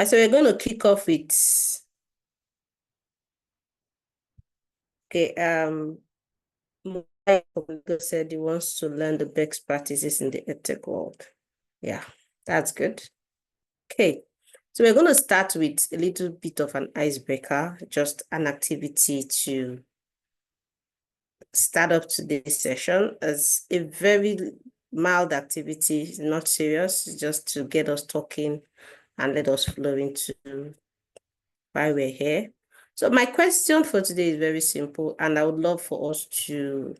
So we're going to kick off with, Mike said he wants to learn the best practices in the Edtech world. Yeah, that's good. Okay, so we're going to start with a little bit of an icebreaker, just an activity to start up today's session as a very mild activity, not serious, just to get us talking and let us flow into why we're here. So my question for today is very simple, and I would love for us to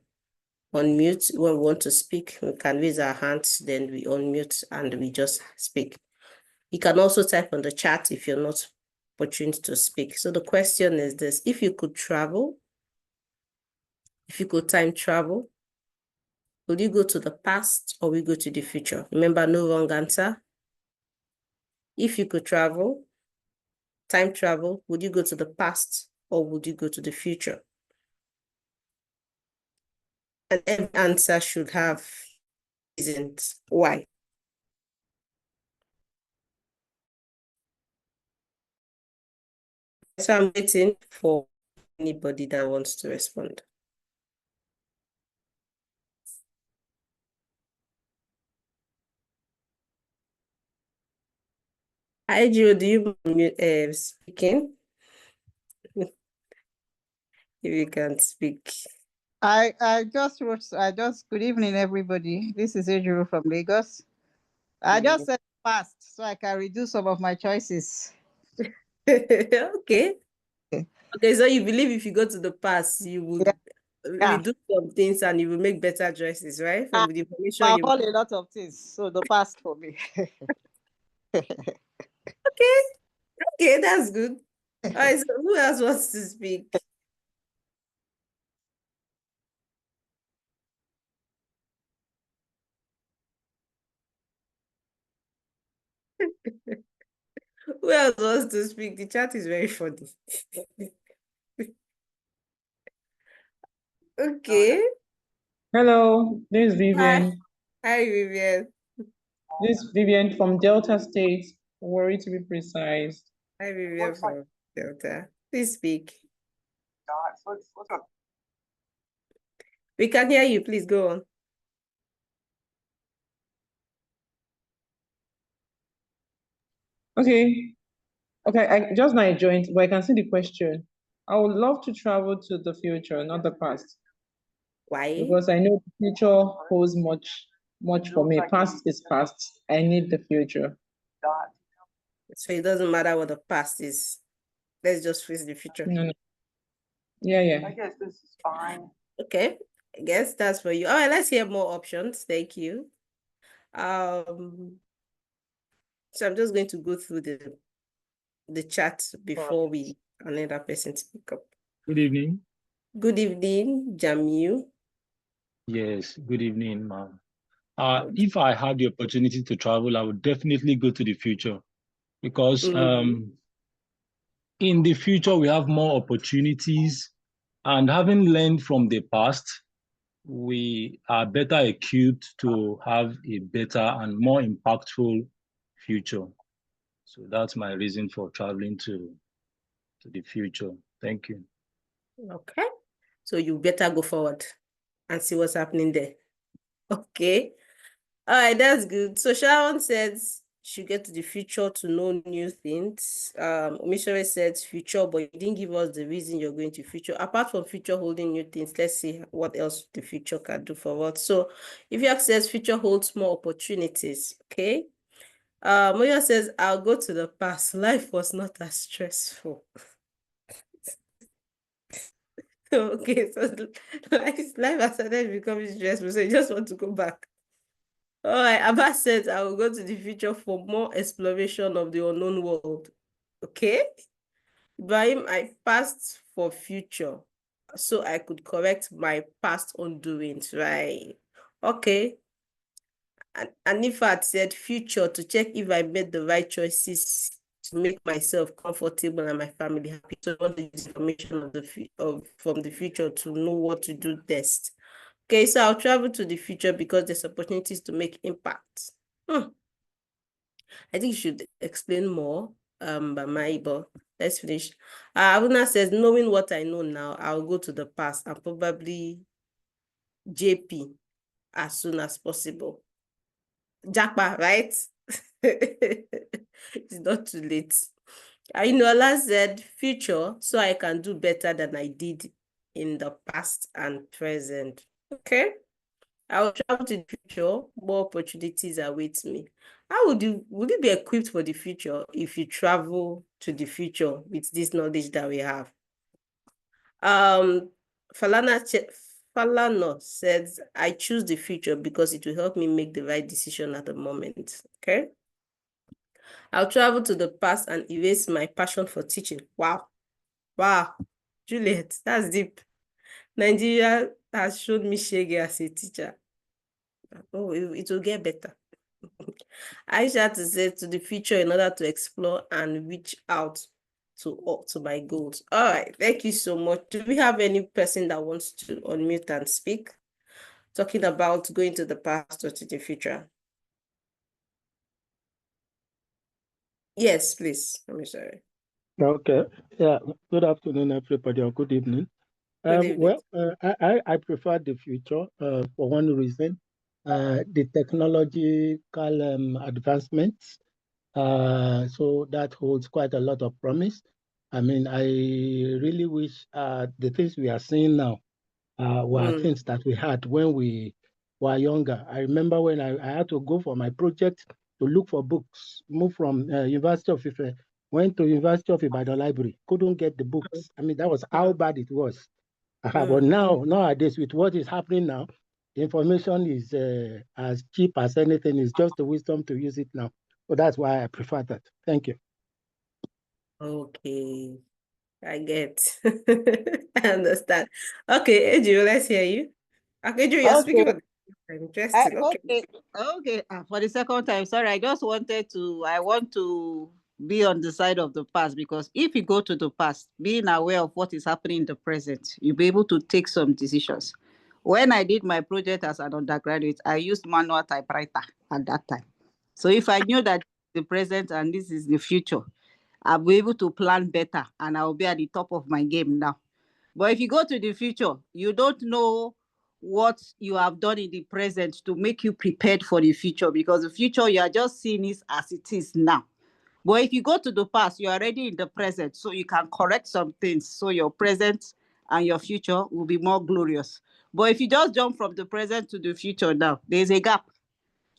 unmute when we want to speak. We can raise our hands, then we unmute and we just speak. You can also type on the chat if you're not opportunity to speak. So the question is this: if you could travel, if you could time travel, would you go to the past or will you go to the future? Remember, no wrong answer. If you could travel, time travel, would you go to the past or would you go to the future? And every answer should have reasons why. So I'm waiting for anybody that wants to respond. Hi, Joe, do you mind speaking? If you can speak. Good evening, everybody. This is Ejuru from Lagos. I just said fast so I can reduce some of my choices. Okay. Okay, so you believe if you go to the past, you would redo some things and you will make better choices, right? From the information I'll you hold a lot of things, so the past for me. Okay, that's good. All right, so who else wants to speak? Who else wants to speak? The chat is very funny. Okay. Hello, this is Vivian. Hi, Vivian. This is Vivian from Delta State, Warri to be precise. Hi, Vivian from Delta. Please speak. We can hear you. Please go on. Okay, I just now joined, but I can see the question. I would love to travel to the future, not the past. Why? Because I know the future holds much for me. Past is past. I need the future. So it doesn't matter what the past is. Let's just face the future. No. Yeah. I guess this is fine. Okay, I guess that's for you. All right, let's hear more options. Thank you. So I'm just going to go through the chat before another person speak up. Good evening. Good evening, Jamil. Yes, good evening, ma'am. If I had the opportunity to travel, I would definitely go to the future because in the future we have more opportunities, and having learned from the past, we are better equipped to have a better and more impactful future. So that's my reason for traveling to the future. Thank you. Okay, so you better go forward and see what's happening there. Okay, all right, that's good. So Sharon says she get to the future to know new things. Omisore said future, but you didn't give us the reason you're going to future. Apart from future holding new things, let's see what else the future can do for us. So if you says future holds more opportunities, okay. Moya says, I'll go to the past. Life was not as stressful. Okay, so life has started becoming stressful, so you just want to go back. All right, Abba says, I will go to the future for more exploration of the unknown world. Okay? Ibrahim, I passed for future, so I could correct my past undoings, right? Okay. And if I had said future to check if I made the right choices to make myself comfortable and my family happy. So I want to use information from the future to know what to do next. Okay, so I'll travel to the future because there's opportunities to make impact. I think you should explain more. by my, but let's finish. Abuna says, knowing what I know now, I'll go to the past and probably JP as soon as possible. Japa, right? It's not too late. Ainola said, future, so I can do better than I did in the past and present. Okay. I'll travel to the future, more opportunities await me. How would you be equipped for the future if you travel to the future with this knowledge that we have? Falana says, I choose the future because it will help me make the right decision at the moment. Okay. I'll travel to the past and erase my passion for teaching. Wow. Wow. Juliet, that's deep. Nigeria has shown me Shege as a teacher. Oh, it will get better. Aisha to say to the future in order to explore and reach out to my goals. All right, thank you so much. Do we have any person that wants to unmute and speak? Talking about going to the past or to the future. Yes, please. I'm sorry. Okay. Yeah. Good afternoon, everybody, or good evening. Good evening. I prefer the future for one reason. The technological advancements. So that holds quite a lot of promise. I mean, I really wish the things we are seeing now were things that we had when we were younger. I remember when I had to go for my project to look for books, moved from University of Ife, went to University of Ibadan Library, couldn't get the books. I mean, that was how bad it was. But nowadays, with what is happening now, the information is as cheap as anything. It's just the wisdom to use it now. So that's why I prefer that. Thank you. Okay, I get. I understand. Okay, Eju, let's hear you. Okay, Eju, you're speaking for interesting. Okay. For the second time, sorry, I want to be on the side of the past, because if you go to the past, being aware of what is happening in the present, you'll be able to take some decisions. When I did my project as an undergraduate, I used manual typewriter at that time. So if I knew that the present and this is the future, I'll be able to plan better and I'll be at the top of my game now. But if you go to the future, you don't know what you have done in the present to make you prepared for the future, because the future, you are just seeing it as it is now. But if you go to the past, you're already in the present, so you can correct some things, so your present and your future will be more glorious. But if you just jump from the present to the future now, there's a gap.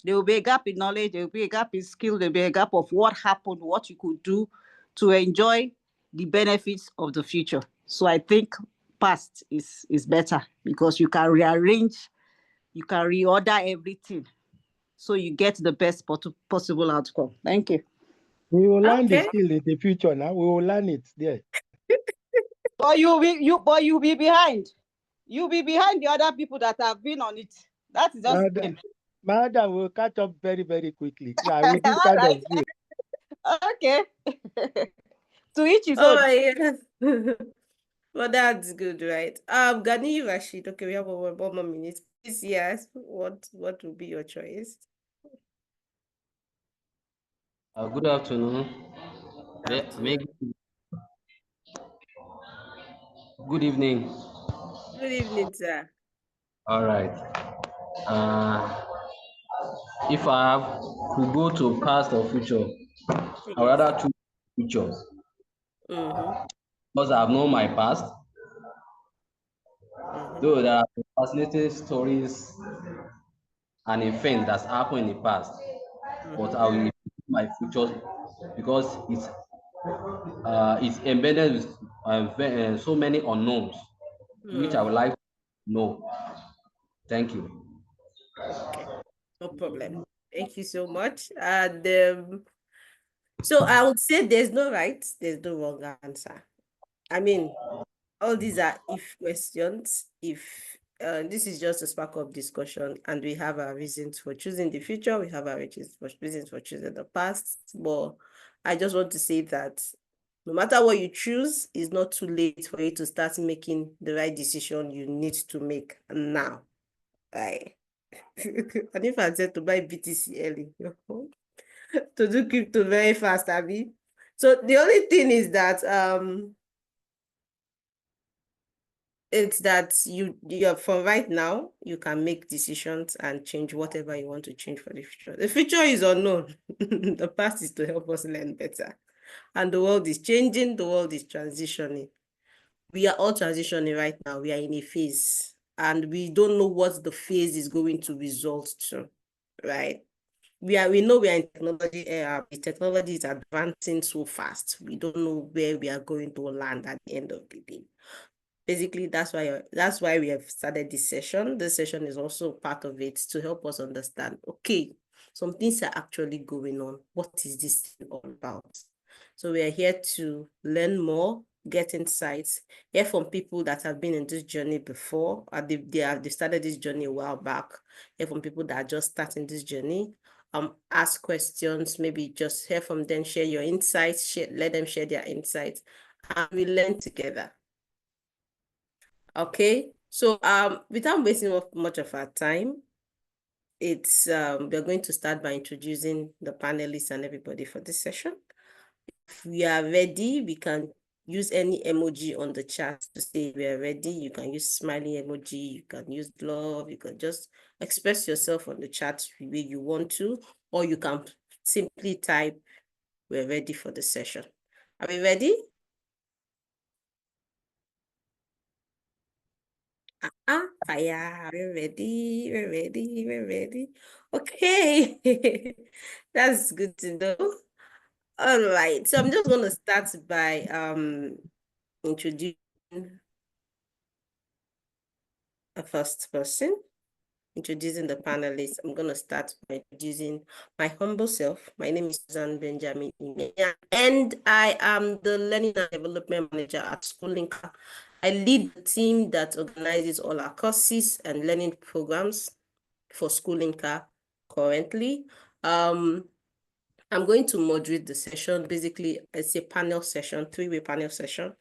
There will be a gap in knowledge, there will be a gap in skill, there will be a gap of what happened, what you could do to enjoy the benefits of the future. So I think past is better, because you can rearrange, you can reorder everything, so you get the best possible outcome. Thank you. We will learn the Okay. skill in the future now. We will learn it there. But you'll be behind. You'll be behind the other people that have been on it. That is just the game. Madam will catch up very, very quickly. Yeah, with this All kind right. of view. Okay. To each his Oh own. my God. Well, that's good, right? Gani Rashid. Okay, we have one more minute. Please, yes. What will be your choice? Good afternoon. Good evening. Good evening, sir. All right. If I have to go to past or future, I would Yes. rather choose future, because I have known my past. Though there are fascinating stories and events that's happened in the past, but I will my future because it's embedded with so many unknowns, which I would like to know. Thank you. Okay, no problem. Thank you so much. And so I would say there's no right, there's no wrong answer. I mean, all these are if questions. If this is just a spark of discussion, and we have our reasons for choosing the future, we have our reasons for choosing the past. But I just want to say that no matter what you choose, it's not too late for you to start making the right decision you need to make now. Right? And if I said to buy BTC early, to do crypto very fast, Abby, So the only thing is that it's that you're for right now, you can make decisions and change whatever you want to change for the future. The future is unknown. The past is to help us learn better. And the world is changing, the world is transitioning. We are all transitioning right now. We are in a phase, and we don't know what the phase is going to result to, right? We know we are in technology era. The technology is advancing so fast. We don't know where we are going to land at the end of the day. Basically, that's why we have started this session. This session is also part of it to help us understand, okay, some things are actually going on. What is this thing all about? So we are here to learn more, get insights, hear from people that have been in this journey before. They started this journey a while back. Hear from people that are just starting this journey. Ask questions, maybe just hear from them, share your insights, let them share their insights, and we learn together. Okay, so without wasting much of our time, we're going to start by introducing the panelists and everybody for this session. If we are ready, we can use any emoji on the chat to say we are ready. You can use smiling emoji, you can use love, you can just express yourself on the chat the way you want to, or you can simply type, we're ready for the session. Are we ready? Fire, we're ready, we're ready, we're ready. Okay, that's good to know. All right, so I'm just going to start by introducing a first person, introducing the panelists. I'm going to start by introducing my humble self. My name is Susan Benjamin, and I am the Learning and Development Manager at Schoolinka. I lead the team that organizes all our courses and learning programs for Schoolinka currently. I'm going to moderate the session. Basically, it's a panel session, three-way panel session.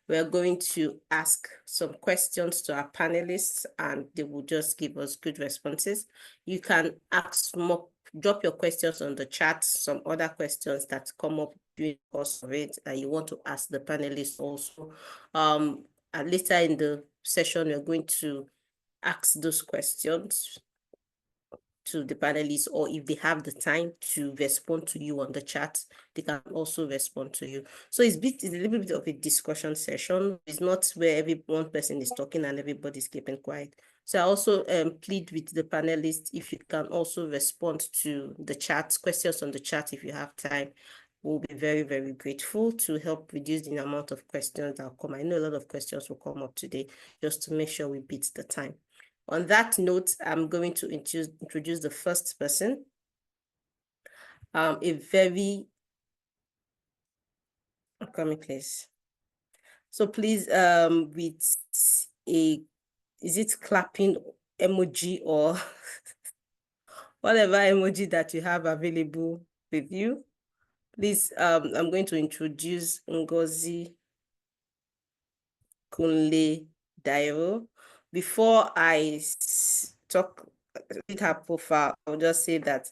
We're going to ask some questions to our panelists, and they will just give us good responses. You can ask more, drop your questions on the chat, some other questions that come up during the course of it that you want to ask the panelists also. And later in the session, we're going to ask those questions to the panelists, or if they have the time to respond to you on the chat, they can also respond to you. So it's a little bit of a discussion session. It's not where one person is talking and everybody's keeping quiet. So I also plead with the panelists, if you can also respond to the chat, questions on the chat if you have time. We'll be very, very grateful to help reduce the amount of questions that will come. I know a lot of questions will come up today, just to make sure we beat the time. On that note, I'm going to introduce the first person. Coming please. So please, with is it clapping emoji or whatever emoji that you have available with you? Please, I'm going to introduce Ngozi Kunle Dairo. Before I talk with her profile, I'll just say that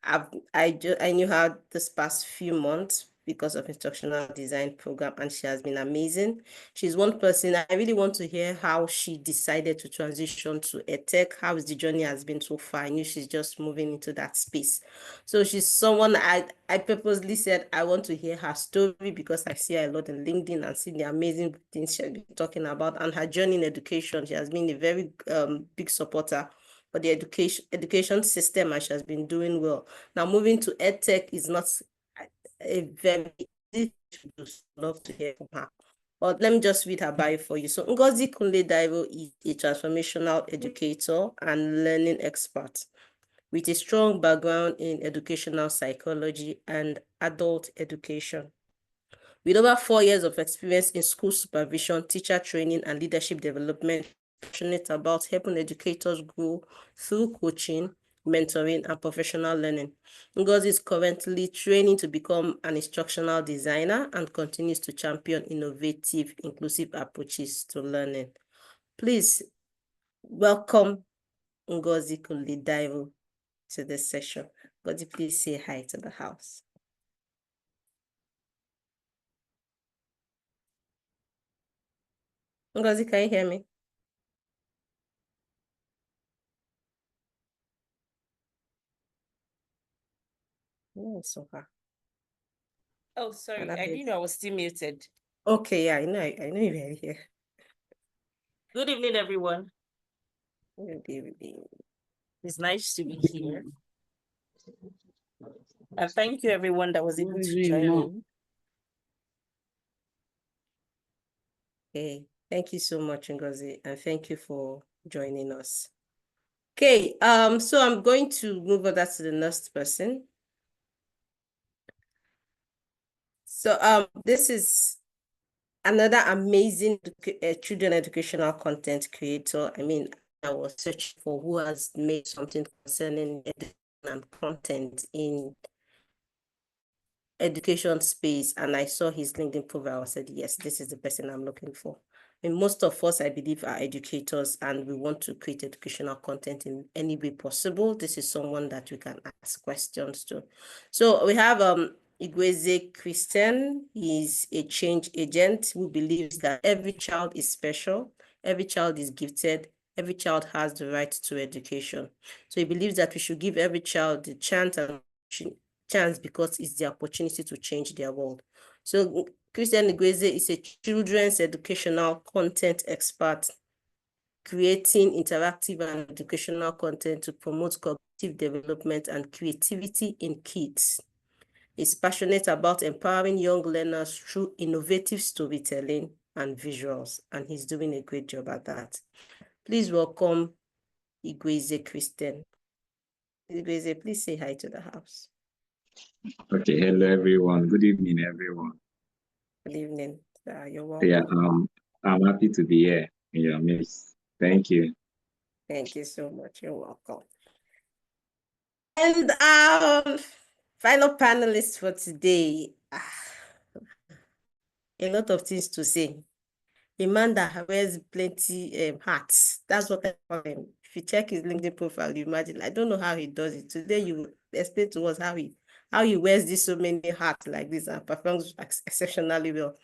I knew her this past few months because of Instructional Design Program, and she has been amazing. She's one person, I really want to hear how she decided to transition to Edtech, how the journey has been so far. I knew she's just moving into that space. So she's someone I purposely said I want to hear her story because I see her a lot in LinkedIn and see the amazing things she's been talking about, and her journey in education. She has been a very big supporter for the education system, and she has been doing well. Now, moving to EdTech is not a very easy to do. Love to hear from her. But let me just read her bio for you. So Ngozi Kunle Dairo is a transformational educator and learning expert with a strong background in educational psychology and adult education. With over 4 years of experience in school supervision, teacher training, and leadership development, passionate about helping educators grow through coaching, mentoring, and professional learning. Ngozi is currently training to become an instructional designer and continues to champion innovative, inclusive approaches to learning. Please welcome Ngozi Kunle Dairo to this session. Ngozi, please say hi to the house. Ngozi, can you hear me? No, it's so far. Oh, sorry. That I is- didn't know I was still muted. Okay, yeah, I know you're here. Good evening, everyone. Good evening. It's nice to be here. And thank you, everyone that was able to join in. Okay, thank you so much, Ngozi, and thank you for joining us. Okay, so I'm going to move over to the next person. So this is another amazing children educational content creator. I mean, I was searching for who has made something concerning education and content in education space, and I saw his LinkedIn profile. I said, yes, this is the person I'm looking for. And most of us, I believe, are educators, and we want to create educational content in any way possible. This is someone that we can ask questions to. So we have Igweze Christian. He's a change agent who believes that every child is special, every child is gifted, every child has the right to education. So he believes that we should give every child the chance because it's the opportunity to change their world. So Christian Igweze is a children's educational content expert, creating interactive and educational content to promote cognitive development and creativity in kids. He's passionate about empowering young learners through innovative storytelling and visuals, and he's doing a great job at that. Please welcome Igweze Christian. Igweze, please say hi to the house. Okay, hello everyone. Good evening, everyone. Good evening. You're welcome. Yeah, I'm happy to be here in your midst. Thank you. Thank you so much. You're welcome. And our final panelist for today, a lot of things to say. A man that wears plenty hats. That's what I call him. If you check his LinkedIn profile, you imagine. I don't know how he does it. Today, you explain to us how he wears this so many hats like this and performs exceptionally well.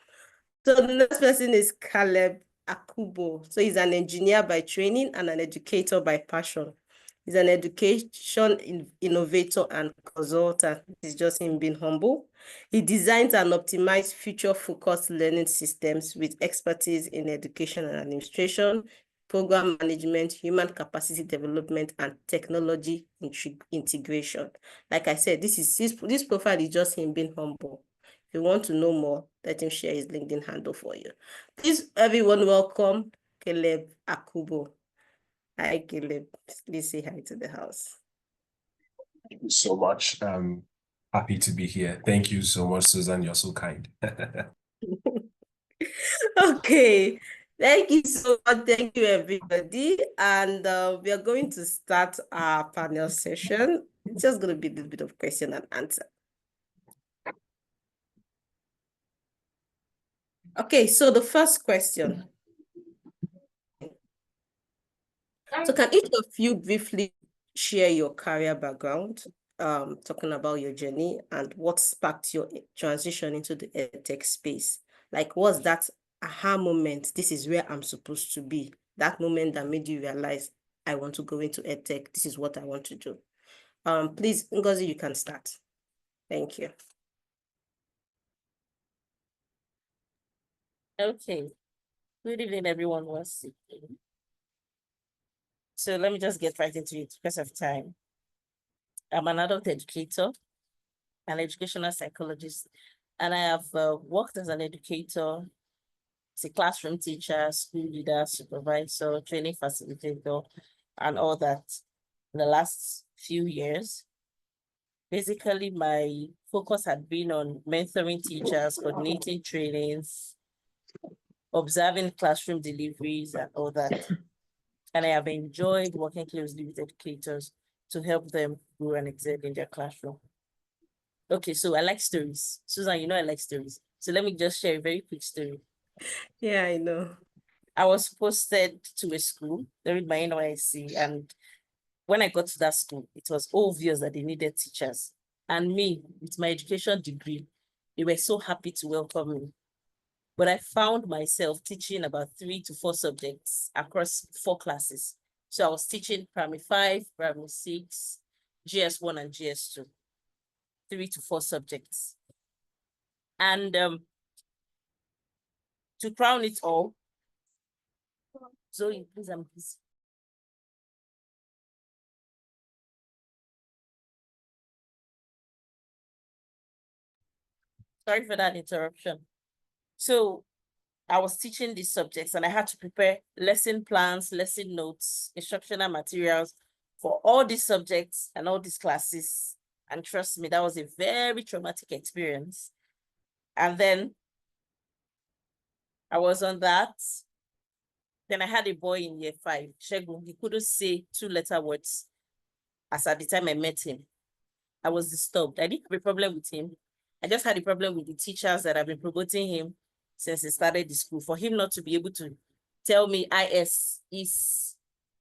So the next person is Caleb Akubo. So he's an engineer by training and an educator by passion. He's an education innovator and consultant. It's just him being humble. He designs and optimizes future-focused learning systems with expertise in education and administration, program management, human capacity development, and technology integration. Like I said, this profile is just him being humble. If you want to know more, let him share his LinkedIn handle for you. Please, everyone, welcome Caleb Akubo. Hi, Caleb. Please say hi to the house. Thank you so much. I'm happy to be here. Thank you so much, Susan. You're so kind. Okay. Thank you so much. Thank you, everybody. And we are going to start our panel session. It's just going to be a little bit of question and answer. Okay, so the first question. So can each of you briefly share your career background, talking about your journey and what sparked your transition into the edtech space? Like, what's that aha moment? This is where I'm supposed to be. That moment that made you realize, I want to go into edtech. This is what I want to do. Please, Ngozi, you can start. Thank you. Okay. Good evening, everyone. Once again. So let me just get right into it because of time. I'm an adult educator, an educational psychologist, and I have worked as an educator, as a classroom teacher, school leader, supervisor, training facilitator, and all that in the last few years. Basically, my focus had been on mentoring teachers, coordinating trainings, observing classroom deliveries, and all that. And I have enjoyed working closely with educators to help them grow and excel in their classroom. Okay, so I like stories. Susan, you know I like stories. So let me just share a very quick story. Yeah, I know. I was posted to a school during my NYSC, and when I got to that school, it was obvious that they needed teachers. And me, with my education degree, they were so happy to welcome me. but I found myself teaching about 3 to 4 subjects across 4 classes. So I was teaching primary 5, primary 6, GS1 and GS2, 3 to 4 subjects. And to crown it all, Zoe, please, I'm busy. Sorry for that interruption. So I was teaching these subjects and I had to prepare lesson plans, lesson notes, instructional materials for all these subjects and all these classes. And trust me, that was a very traumatic experience. And then I was on that. Then I had a boy in year 5, Shegun. He couldn't say 2-letter words as at the time I met him. I was disturbed. I didn't have a problem with him. I just had a problem with the teachers that have been promoting him since he started the school. For him not to be able to tell me IS is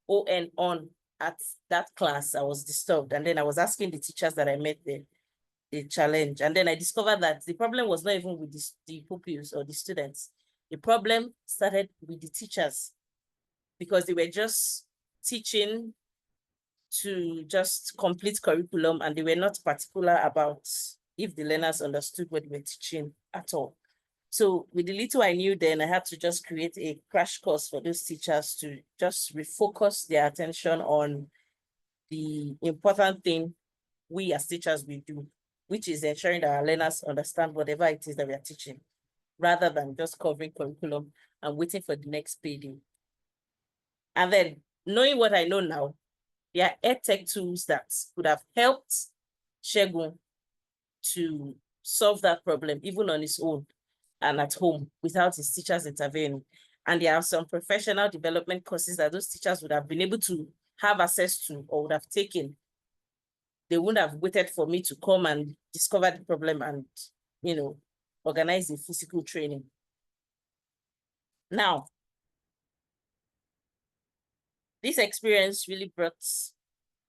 ON on at that class, I was disturbed. And then I was asking the teachers that I met there the challenge. And then I discovered that the problem was not even with the pupils or the students. The problem started with the teachers because they were just teaching to just complete curriculum and they were not particular about if the learners understood what they were teaching at all. So with the little I knew then, I had to just create a crash course for those teachers to just refocus their attention on the important thing we as teachers will do, which is ensuring that our learners understand whatever it is that we are teaching, rather than just covering curriculum and waiting for the next payday. And then knowing what I know now, there are Edtech tools that could have helped Shegun to solve that problem, even on his own and at home without his teachers intervening. And there are some professional development courses that those teachers would have been able to have access to or would have taken. They wouldn't have waited for me to come and discover the problem and, you know, organize the physical training. Now, this experience really brought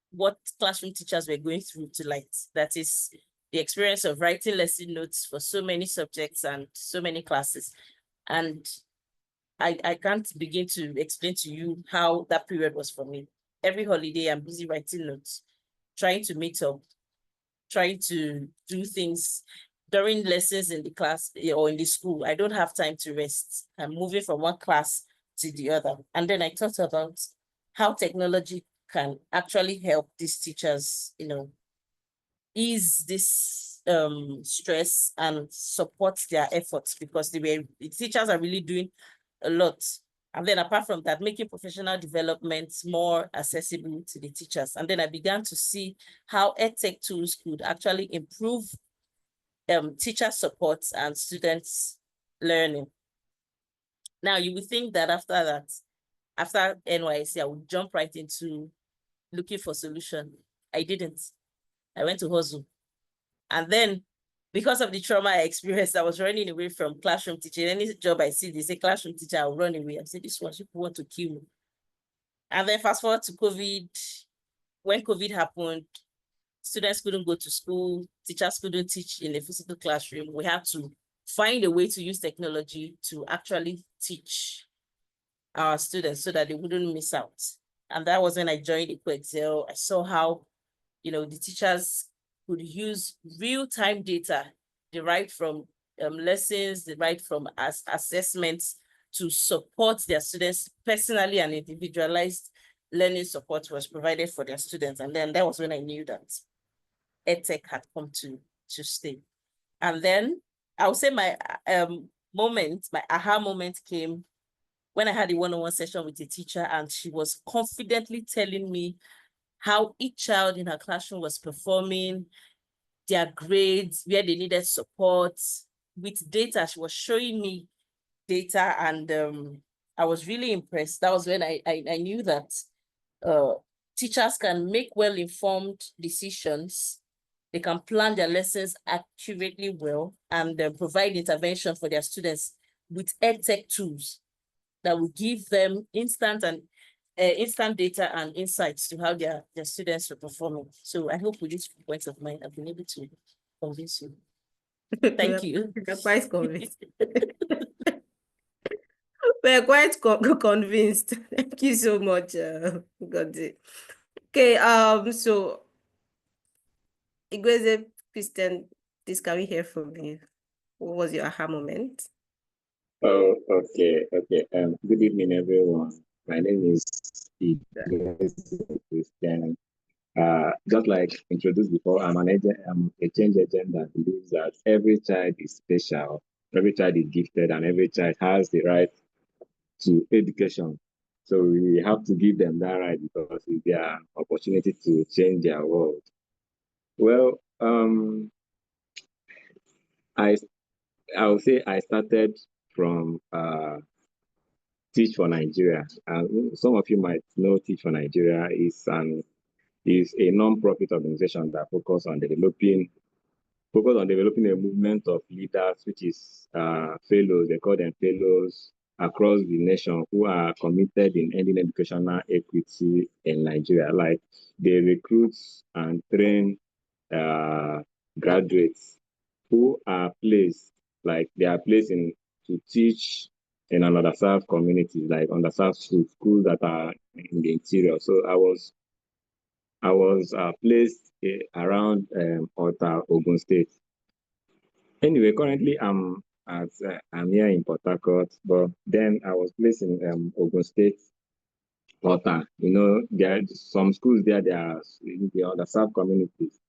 what classroom teachers were going through to light. That is the experience of writing lesson notes for so many subjects and so many classes. And I can't begin to explain to you how that period was for me. Every holiday, I'm busy writing notes, trying to meet up, trying to do things during lessons in the class or in the school. I don't have time to rest. I'm moving from one class to the other. And then I thought about how technology can actually help these teachers, you know, ease this stress and support their efforts, because the teachers are really doing a lot. And then apart from that, making professional development more accessible to the teachers. And then I began to see how Edtech tools could actually improve teacher support and students' learning. Now, you would think that after that, after NYSC, I would jump right into looking for solution. I didn't. I went to hustle. And then because of the trauma I experienced, I was running away from classroom teaching. Any job I see, they say classroom teacher, I'll run away. I said, this one, people want to kill me. And then fast forward to COVID. When COVID happened, students couldn't go to school, teachers couldn't teach in a physical classroom. We had to find a way to use technology to actually teach our students so that they wouldn't miss out. And that was when I joined EcoExcel. I saw how, you know, the teachers could use real-time data derived from lessons, derived from assessments to support their students personally, and individualized learning support was provided for their students. And then that was when I knew that Edtech had come to stay. And then I would say my my aha moment came when I had a one-on-one session with a teacher, and she was confidently telling me how each child in her classroom was performing, their grades, where they needed support. With data, she was showing me data, and I was really impressed. That was when I knew that teachers can make well-informed decisions. They can plan their lessons accurately well and provide intervention for their students with Edtech tools that will give them instant data and insights to how their students are performing. So I hope with these points of mine, I've been able to convince you. Thank you. You're quite convinced. We're quite convinced. Thank you so much, Godi. Okay, so Igweze Christian, this can we hear from you? What was your aha moment? Oh, okay, okay. Good evening, everyone. My name is Igweze Christian. Just like introduced before, I'm a change agent that believes that every child is special, every child is gifted, and every child has the right to education. So we have to give them that right because it's their opportunity to change their world. Well, I would say I started from Teach for Nigeria. Some of you might know Teach for Nigeria is a non-profit organization that focus on developing a movement of leaders, which is fellows, they call them fellows across the nation who are committed in ending educational equity in Nigeria. Like they recruit and train graduates who are placed, like they are placed in to teach in an underserved communities, like underserved schools that are in the interior. So I was placed around Ota, Ogun State. Anyway, currently I'm here in Port Harcourt, but then I was placed in Ogun State, Ota. There are some schools there. They are in the underserved communities.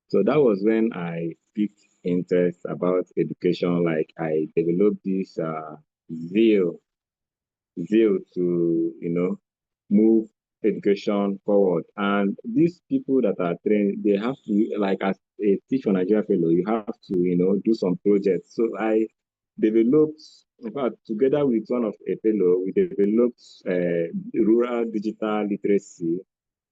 So that was when I picked interest about education. Like I developed this zeal to move education forward. And these people that are trained, they have to, like as a Teach for Nigeria fellow, you have to do some projects. So I developed, in fact, together with one of a fellow, we developed rural digital literacy.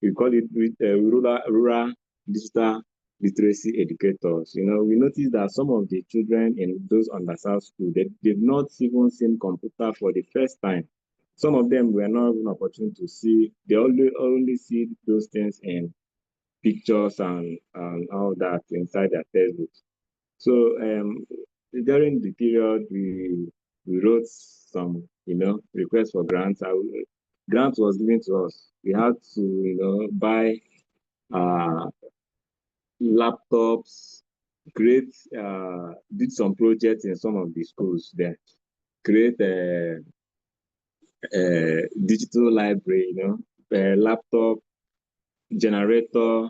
We call it rural digital literacy educators. We noticed that some of the children in those underserved schools, they've not even seen computer for the first time. Some of them were not given opportunity to see. They only see those things in pictures and all that inside their textbooks. So during the period, we wrote some requests for grants. Grants was given to us. We had to buy laptops, did some projects in some of the schools there, create a digital library, laptop, generator,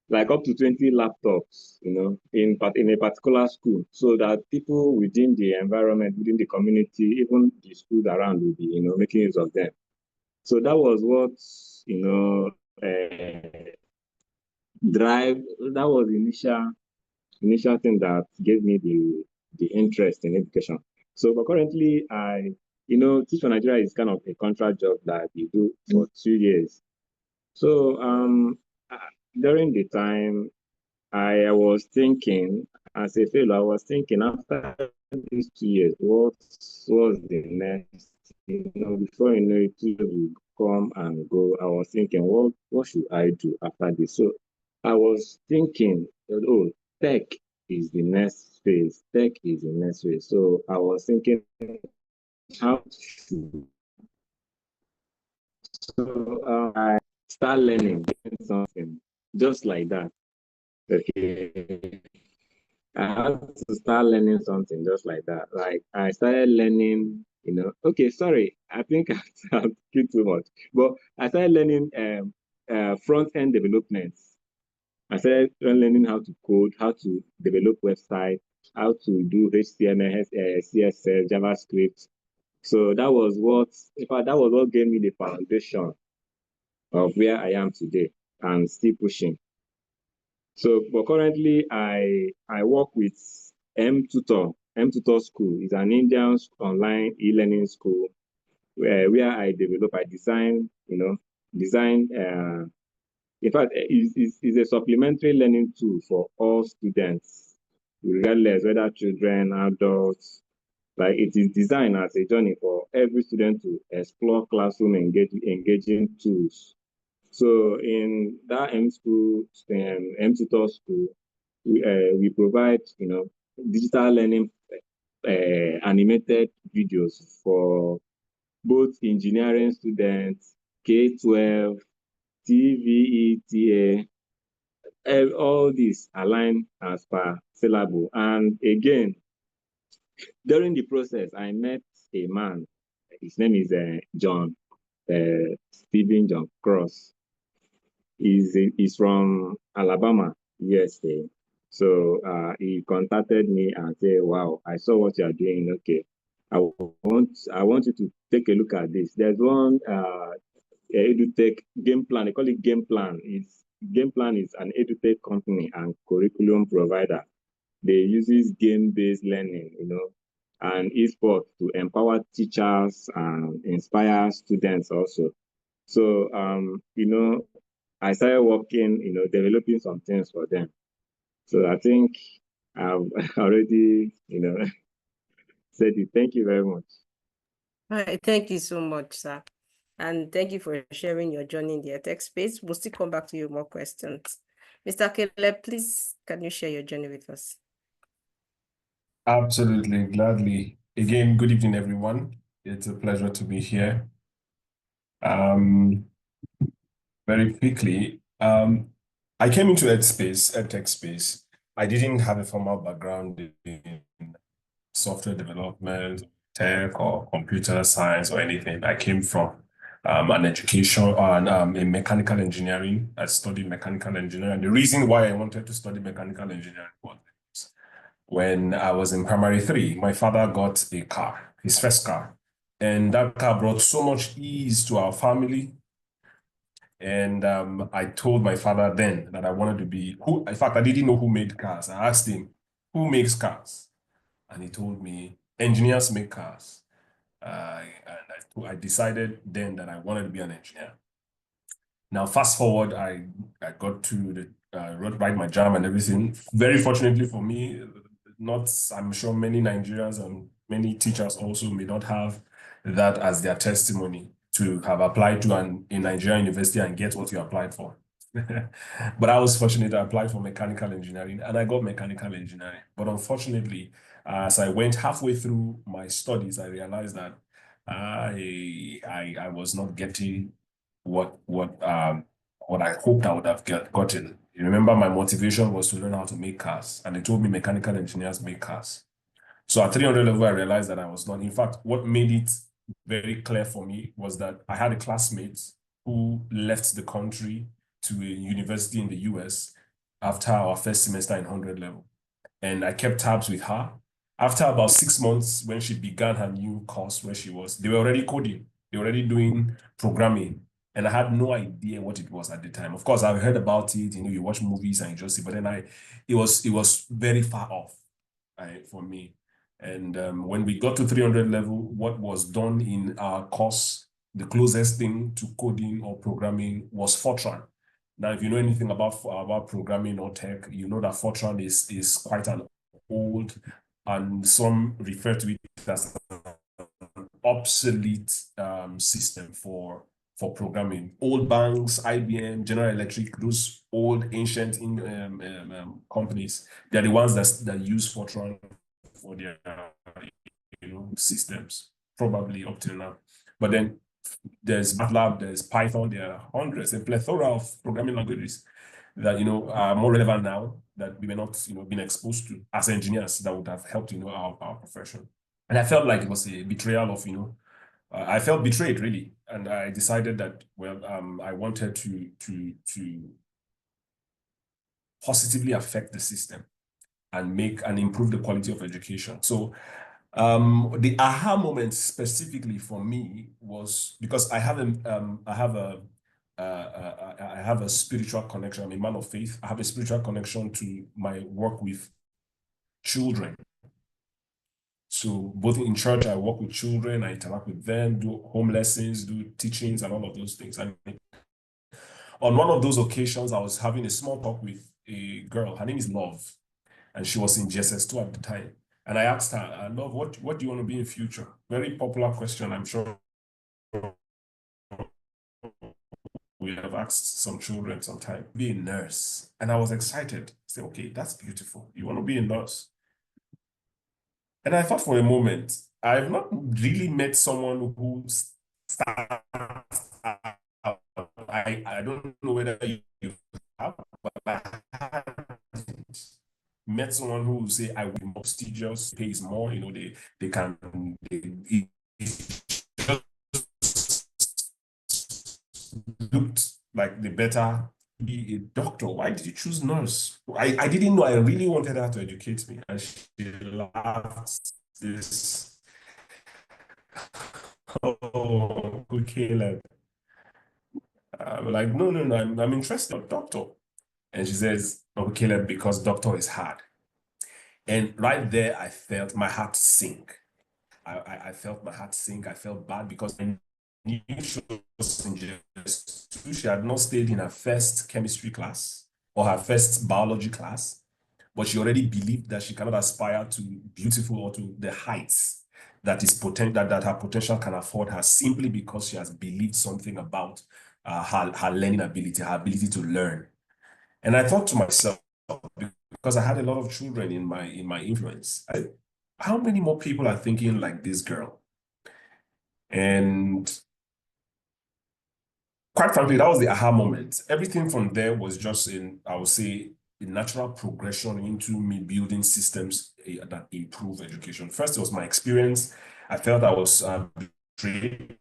like up to 20 laptops, in a particular school, so that people within the environment, within the community, even the schools around will be, making use of them. So that was what, that was the initial thing that gave me the interest in education. So, but currently, Teach for Nigeria is kind of a contract job that you do for 2 years. So, during the time, I was thinking, as a fellow, I was thinking after these 2 years, what was the next? Before you know it, 2 years will come and go. I was thinking, what should I do after this? So, I was thinking, oh, tech is the next phase. Tech is the next phase. So I was thinking how to. So I start learning something just like that. Okay. I had to start learning something just like that. Like I started learning, okay, sorry, I think I've talked too much, but I started learning front-end development. I started learning how to code, how to develop websites, how to do HTML, CSS, JavaScript. So that was what gave me the foundation of where I am today and still pushing. So, but currently I work with M-Tutor. M-Tutor School is an Indian online e-learning school where I design, in fact, it's a supplementary learning tool for all students, regardless whether children, adults. Like it is designed as a journey for every student to explore classroom engaging tools. So in that M-Tutor school, we provide, digital learning animated videos for both engineering students, K-12, TVETA, all these align as per syllable. And again, during the process, I met a man. His name is John, Stephen John Cross. He's from Alabama, USA. So he contacted me and said, "Wow, I saw what you are doing. Okay, I want you to take a look at this. There's one Edtech game plan. They call it Game Plan. Game Plan is an Edtech company and curriculum provider. They uses game-based learning, and esports to empower teachers and inspire students also. So I started working, developing some things for them. So I think I've already, said it. Thank you very much. All right, thank you so much, sir. And thank you for sharing your journey in the Edtech space. We'll still come back to you with more questions. Mr. Caleb, please, can you share your journey with us? Absolutely, gladly. Again, good evening, everyone. It's a pleasure to be here. Very quickly, I came into Edtech space. I didn't have a formal background in software development, tech, or computer science or anything. I came from an education and in mechanical engineering. I studied mechanical engineering. The reason why I wanted to study mechanical engineering was when I was in primary 3, my father got a car, his first car. And that car brought so much ease to our family. And I told my father then that I wanted to be, in fact, I didn't know who made cars. I asked him, who makes cars? And he told me, engineers make cars. And I decided then that I wanted to be an engineer. Now, fast forward, I got to write my JAM and everything. Very fortunately for me, I'm sure many Nigerians and many teachers also may not have that as their testimony to have applied to a Nigerian university and get what you applied for. But I was fortunate. I applied for mechanical engineering and I got mechanical engineering. But unfortunately, as I went halfway through my studies, I realized that I was not getting what I hoped I would have gotten. You remember, my motivation was to learn how to make cars, and they told me mechanical engineers make cars. So at 300 level, I realized that I was not. In fact, what made it very clear for me was that I had a classmate who left the country to a university in the US after our first semester in 100 level. And I kept tabs with her. After about 6 months, when she began her new course where she was, they were already coding. They were already doing programming. And I had no idea what it was at the time. Of course, I've heard about it. You watch movies and you just see, but then it was very far off for me. And when we got to 300 level, what was done in our course, the closest thing to coding or programming was Fortran. Now, if you know anything about programming or tech, you know that Fortran is quite an old, and some refer to it as an obsolete system for programming. Old banks, IBM, General Electric, those old ancient companies, they're the ones that use Fortran for their systems, probably up till now. But then there's MATLAB, there's Python, there are hundreds, a plethora of programming languages that are more relevant now that we may not been exposed to as engineers that would have helped our profession. And I felt like it was a betrayal of I felt betrayed, really, and I decided that I wanted to positively affect the system and improve the quality of education. So the aha moment specifically for me was because I have a spiritual connection. I'm a man of faith. I have a spiritual connection to my work with children. So both in church, I work with children, I interact with them, do home lessons, do teachings, and all of those things. And on one of those occasions, I was having a small talk with a girl. Her name is Love, and she was in GSS2 at the time. And I asked her, Love, what do you want to be in future? Very popular question, I'm sure. We have asked some children sometime. Be a nurse. And I was excited. I said, okay, that's beautiful. You want to be a nurse? And I thought for a moment, I've not really met someone who start out. I don't know whether you have, but I met someone who would say I would be more prestigious, pays more, they can it looked like the better be a doctor. Why did you choose nurse? I didn't know. I really wanted her to educate me, and she laughed this. Oh, okay, like, I'm like, no, I'm interested in doctor. And she says, "Okay, Caleb, because doctor is hard." And right there, I felt my heart sink. I felt my heart sink. I felt bad because I knew she was in JS2. She had not stayed in her first chemistry class or her first biology class, but she already believed that she cannot aspire to beautiful or to the heights that is that her potential can afford her, simply because she has believed something about her learning ability, her ability to learn. And I thought to myself, because I had a lot of children in my influence, how many more people are thinking like this girl? And quite frankly, that was the aha moment. Everything from there was just I would say, a natural progression into me building systems that improve education. First, it was my experience. I felt I was betrayed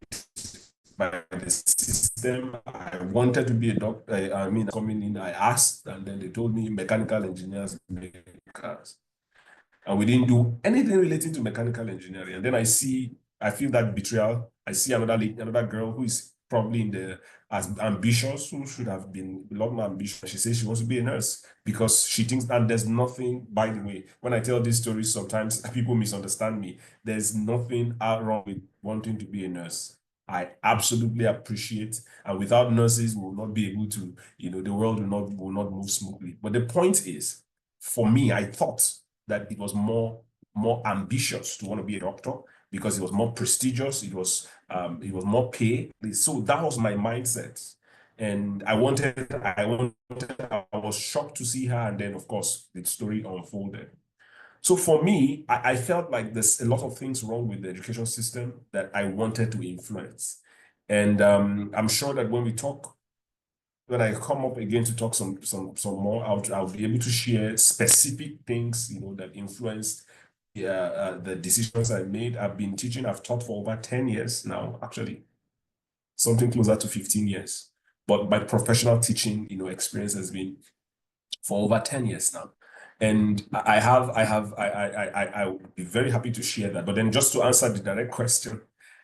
by the system. I wanted to be a doctor. Coming in, I asked, and then they told me mechanical engineers make cars. And we didn't do anything relating to mechanical engineering. And then I feel that betrayal. I see another girl who is probably as ambitious, who should have been a lot more ambitious. She says she wants to be a nurse because she thinks that there's nothing, by the way, when I tell these stories, sometimes people misunderstand me. There's nothing wrong with wanting to be a nurse. I absolutely appreciate, and without nurses, we will not be able to, the world will not move smoothly. But the point is, for me, I thought that it was more ambitious to want to be a doctor because it was more prestigious. It was more pay. So that was my mindset, and I was shocked to see her, and then of course the story unfolded. So for me, I felt like there's a lot of things wrong with the education system that I wanted to influence, and I'm sure that when I come up again to talk some more, I'll be able to share specific things, that influenced the decisions I made. I've taught for over 10 years now, actually, something closer to 15 years. But my professional teaching, experience has been for over 10 years now. And I would be very happy to share that. But then just to answer the direct question,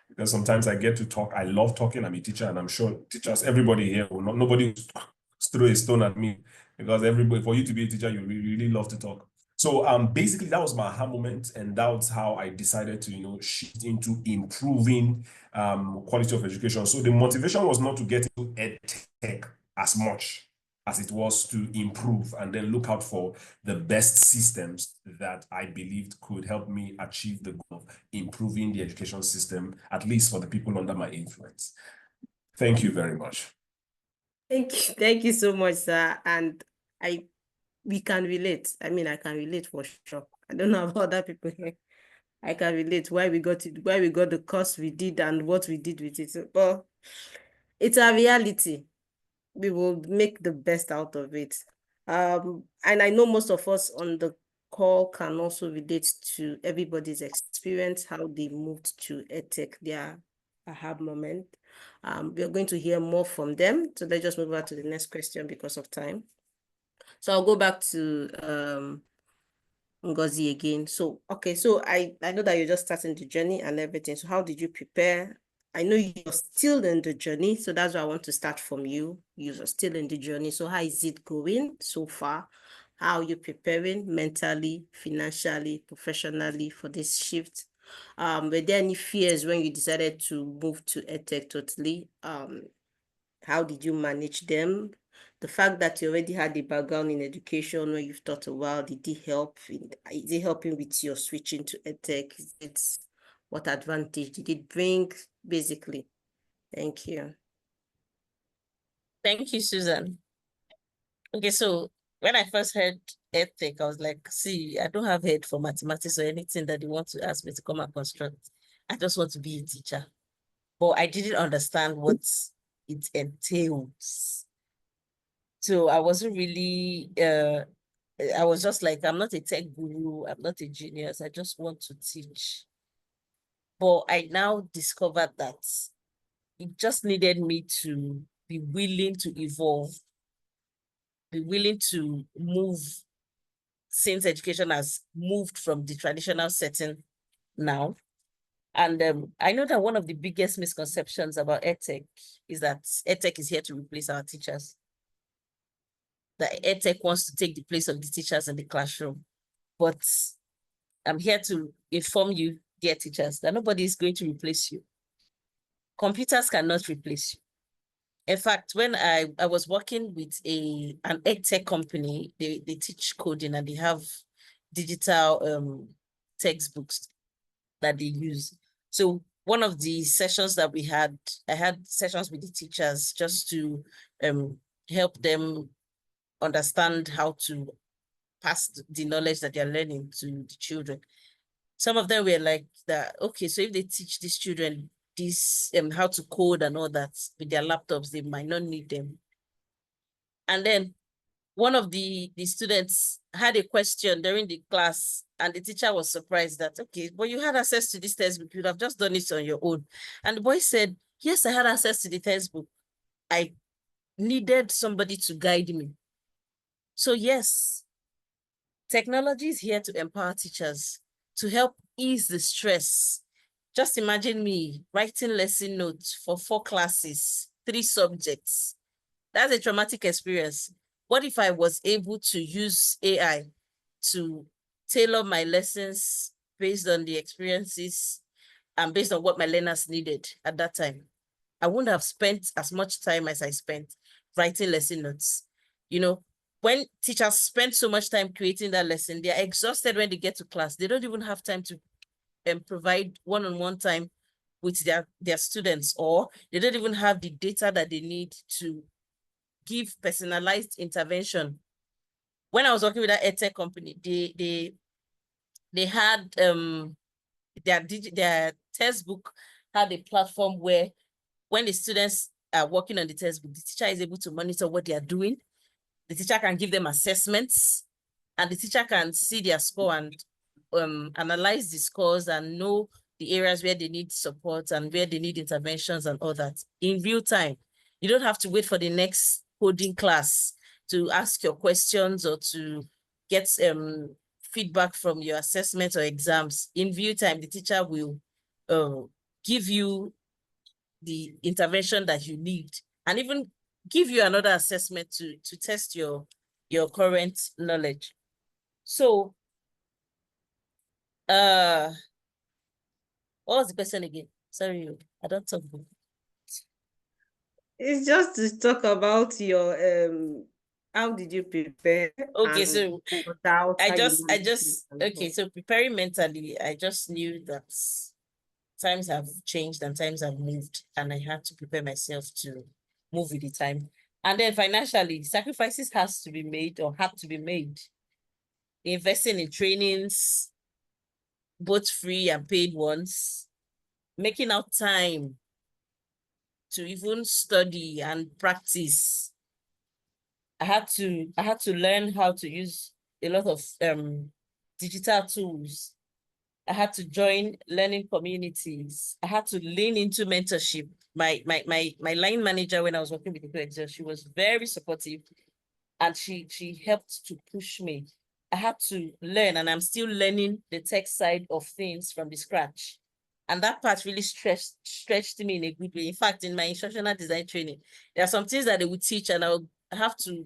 because sometimes I get to talk. I love talking. I'm a teacher, and I'm sure teachers, everybody here will not, nobody will throw a stone at me, because for you to be a teacher, you really love to talk. So basically that was my aha moment, and that's how I decided to shift into improving quality of education. So the motivation was not to get into edtech as much as it was to improve and then look out for the best systems that I believed could help me achieve the goal of improving the education system, at least for the people under my influence. Thank you very much. Thank you so much, sir. And we can relate. I mean, I can relate for sure. I don't know about other people here. I can relate why we got the course we did and what we did with it. But it's a reality. We will make the best out of it. And I know most of us on the call can also relate to everybody's experience, how they moved to Edtech, their aha moment. We are going to hear more from them. So let's just move on to the next question because of time. So I'll go back to Ngozi again. So, okay, so I know that you're just starting the journey and everything. So how did you prepare? I know you're still in the journey, so that's why I want to start from you. You're still in the journey. So how is it going so far? How are you preparing mentally, financially, professionally for this shift? Were there any fears when you decided to move to Edtech totally? How did you manage them? The fact that you already had a background in education where you've taught a while, did it help? Is it helping with your switching to Edtech? What advantage did it bring, basically? Thank you. Thank you, Susan. Okay, so when I first heard Edtech, I was like, see, I don't have head for mathematics or anything that they want to ask me to come and construct. I just want to be a teacher. but I didn't understand what it entails. So I wasn't really, I was just like, I'm not a tech guru, I'm not a genius, I just want to teach. But I now discovered that it just needed me to be willing to evolve, be willing to move, since education has moved from the traditional setting now. And I know that one of the biggest misconceptions about Edtech is that Edtech is here to replace our teachers. That Edtech wants to take the place of the teachers in the classroom. But I'm here to inform you, dear teachers, that nobody is going to replace you. Computers cannot replace you. In fact, when I was working with an Edtech company, they teach coding and they have digital textbooks that they use. So one of the sessions that we had, I had sessions with the teachers just to help them understand how to pass the knowledge that they're learning to the children. Some of them were like that, okay, so if they teach these children this how to code and all that with their laptops, they might not need them. And then one of the students had a question during the class, and the teacher was surprised that, okay, but you had access to this textbook, you'd have just done it on your own. And the boy said, yes, I had access to the textbook. I needed somebody to guide me. So yes, technology is here to empower teachers, to help ease the stress. Just imagine me writing lesson notes for 4 classes, 3 subjects. That's a traumatic experience. What if I was able to use AI to tailor my lessons based on the experiences and based on what my learners needed at that time? I wouldn't have spent as much time as I spent writing lesson notes. You know, when teachers spend so much time creating that lesson, they're exhausted when they get to class. They don't even have time to provide one-on-one time with their students, or they don't even have the data that they need to give personalized intervention. When I was working with that Edtech company, they had their textbook had a platform where when the students are working on the textbook, the teacher is able to monitor what they are doing. The teacher can give them assessments, and the teacher can see their score and analyze the scores and know the areas where they need support and where they need interventions and all that in real time. You don't have to wait for the next coding class to ask your questions or to get feedback from your assessment or exams. In real time, the teacher will give you the intervention that you need and even give you another assessment to test your current knowledge. So what was the question again? Sorry, I don't talk. It's just to talk about your how did you prepare? Okay, and so doubt I how you just managed it. okay, so preparing mentally, I just knew that times have changed and times have moved, and I had to prepare myself to move with the time. And then financially, sacrifices has to be made or have to be made. Investing in trainings, both free and paid ones, making out time to even study and practice. I had to learn how to use a lot of digital tools. I had to join learning communities. I had to lean into mentorship. My line manager when I was working with the Excel, she was very supportive, and she helped to push me. I had to learn, and I'm still learning the tech side of things from the scratch. And that part really stretched me in a good way. In fact, in my instructional design training, there are some things that they would teach, and I have to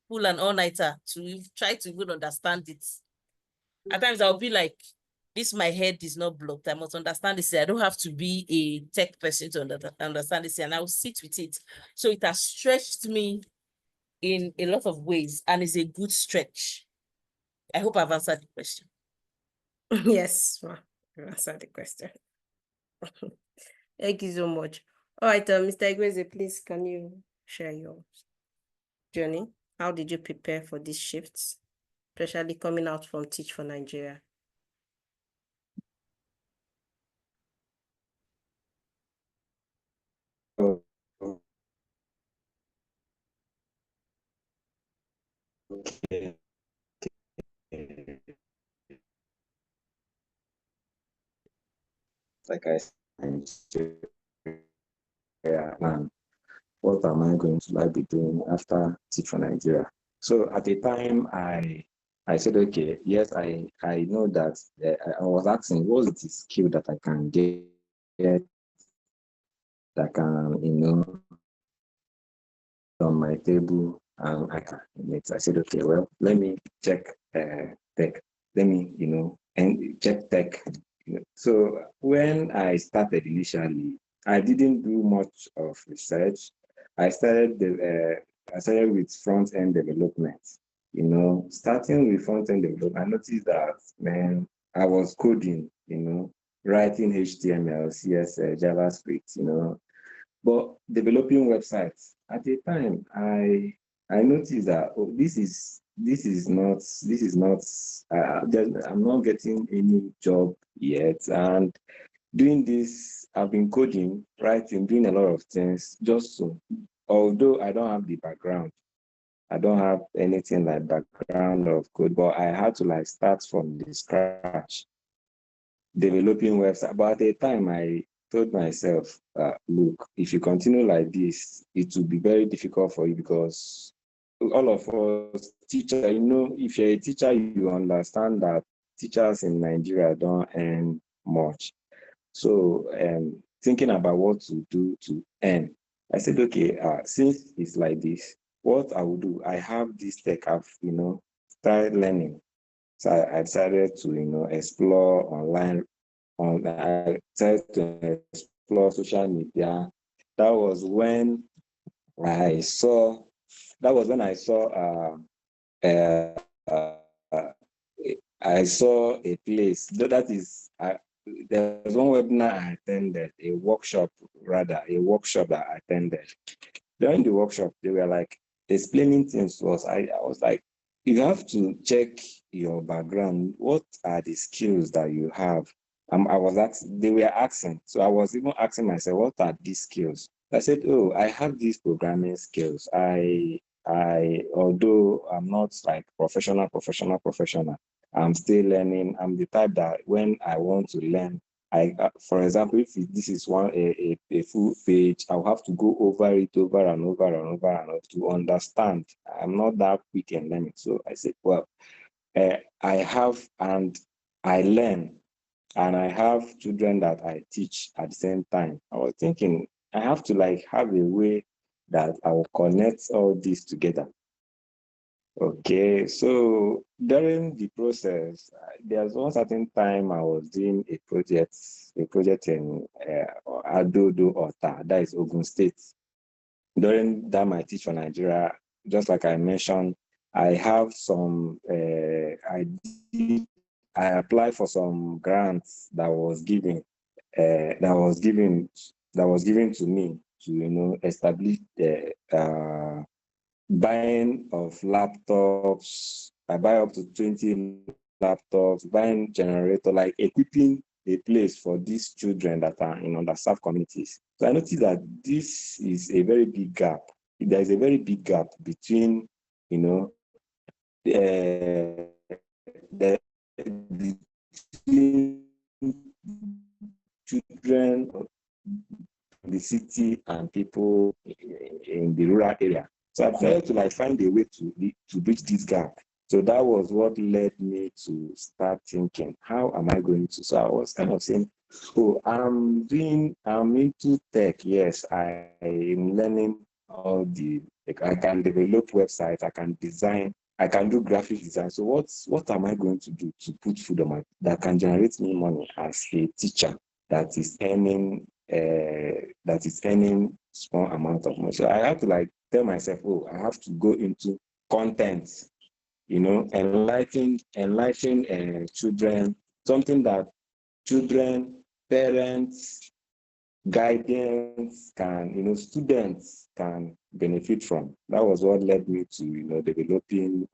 pull an all-nighter to try to even understand it. At times I'll be like, this, my head is not blocked. I must understand this. I don't have to be a tech person to understand this, and I will sit with it. So it has stretched me in a lot of ways, and it's a good stretch. I hope I've answered the question. Yes, ma, you answered the question. Thank you so much. All right, Mr. Igweze, please, can you share your journey? How did you prepare for these shifts, especially coming out from Teach for Nigeria? like I said, and what am I going to like be doing after Teach for Nigeria? So at the time, I said, okay, yes, I know that I was asking, what's the skill that I can get that can, on my table, and I said, okay, well, let me check tech. Let me, and check tech. So when I started initially, I didn't do much of research. I started with front end development. Starting with front end development, I noticed that, man, I was coding, writing HTML, CSS, JavaScript, but developing websites. At the time, I noticed that, oh, this is not I'm not getting any job yet, and doing this, I've been coding, writing, doing a lot of things just so. Although I don't have the background, I don't have anything like background of code, but I had to like start from the scratch, developing website. But at the time, I told myself, look, if you continue like this, it will be very difficult for you, because all of us teachers, if you're a teacher, you understand that teachers in Nigeria don't earn much. So thinking about what to do to earn, I said, okay, since it's like this, what I will do, I have this tech, I've, started learning. So I decided to, explore online. I started to explore social media. That was when I saw. I saw a place. That is, there was one webinar I attended, a workshop that I attended. During the workshop, they were like explaining things to us. I was like, you have to check your background. What are the skills that you have? They were asking. So I was even asking myself, what are these skills? I said, oh, I have these programming skills. Although I'm not like professional, I'm still learning. I'm the type that when I want to learn, for example, if this is a full page, I'll have to go over it over and over to understand. I'm not that quick in learning. So I said, well, I have, and I learn, and I have children that I teach at the same time. I was thinking I have to like have a way that I will connect all this together. Okay, so during the process, there's one certain time I was doing a project in Adodo Ota, that is Ogun State. During that my Teach for Nigeria, just like I mentioned, I have some, I applied for some grants that was given to me to, establish the buying of laptops. I buy up to 20 laptops, buying generator, like equipping a place for these children that are in underserved communities. So I noticed that this is a very big gap. There is a very big gap between, the children of the city and people in the rural area. So I tried to like find a way to bridge this gap. So that was what led me to start thinking, how am I going to? So I was kind of saying, oh, I'm into tech. Yes, I am learning I can develop websites, I can design, I can do graphic design. So what am I going to do to put food on that can generate me money as a teacher that is earning small amount of money? So I have to like tell myself, oh, I have to go into content, enlighten children, something that children, parents, guidance can, students can benefit from. That was what led me to, developing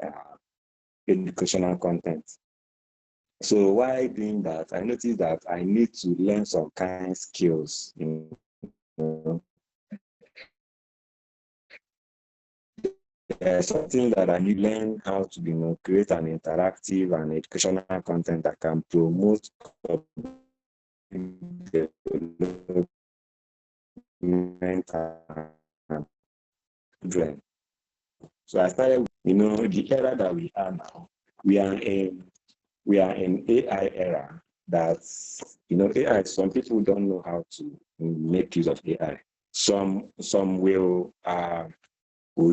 educational content. So while doing that, I noticed that I need to learn some kind of skills, there's something that I need to learn how to create an interactive and educational content that can promote development and children. So I started, the era that we are now. We are in AI era. That's AI. Some people don't know how to make use of AI. Some will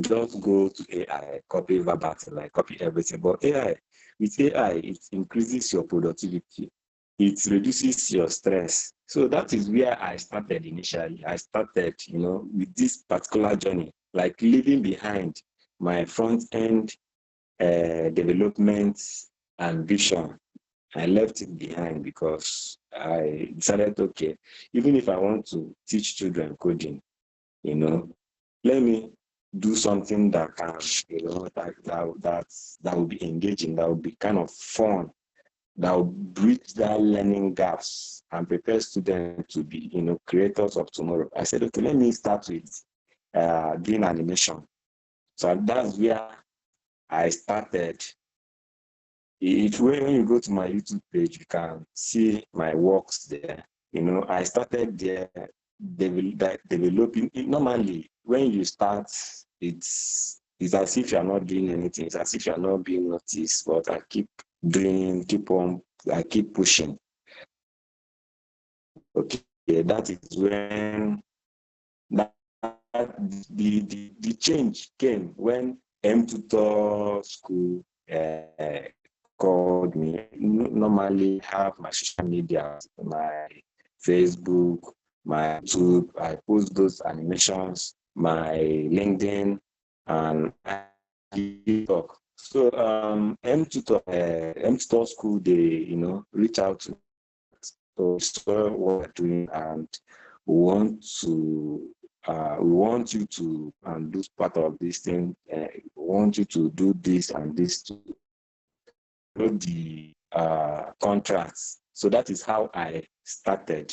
just go to AI, copy verbatim, like copy everything. But with AI, it increases your productivity. It reduces your stress. So that is where I started initially. I started, with this particular journey, like leaving behind my front end development and vision. I left it behind because I decided, okay, even if I want to teach children coding, let me do something that can, that will be engaging, that will be kind of fun, that will bridge that learning gaps and prepare students to be, creators of tomorrow. I said, okay, let me start with doing animation. So that's where I started. When you go to my YouTube page, you can see my works there. I started there developing. Normally, when you start, it's as if you're not doing anything. It's as if you're not being noticed. But I keep doing, I keep pushing. Okay, that is when the change came when M-Tutor School called me. Normally have my social media, my Facebook, my YouTube. I post those animations, my LinkedIn, and TikTok. So M-Tutor School, they reach out to us. So saw what we're doing, and we want you to do part of this thing. We want you to do this and this to the contracts. So that is how I started,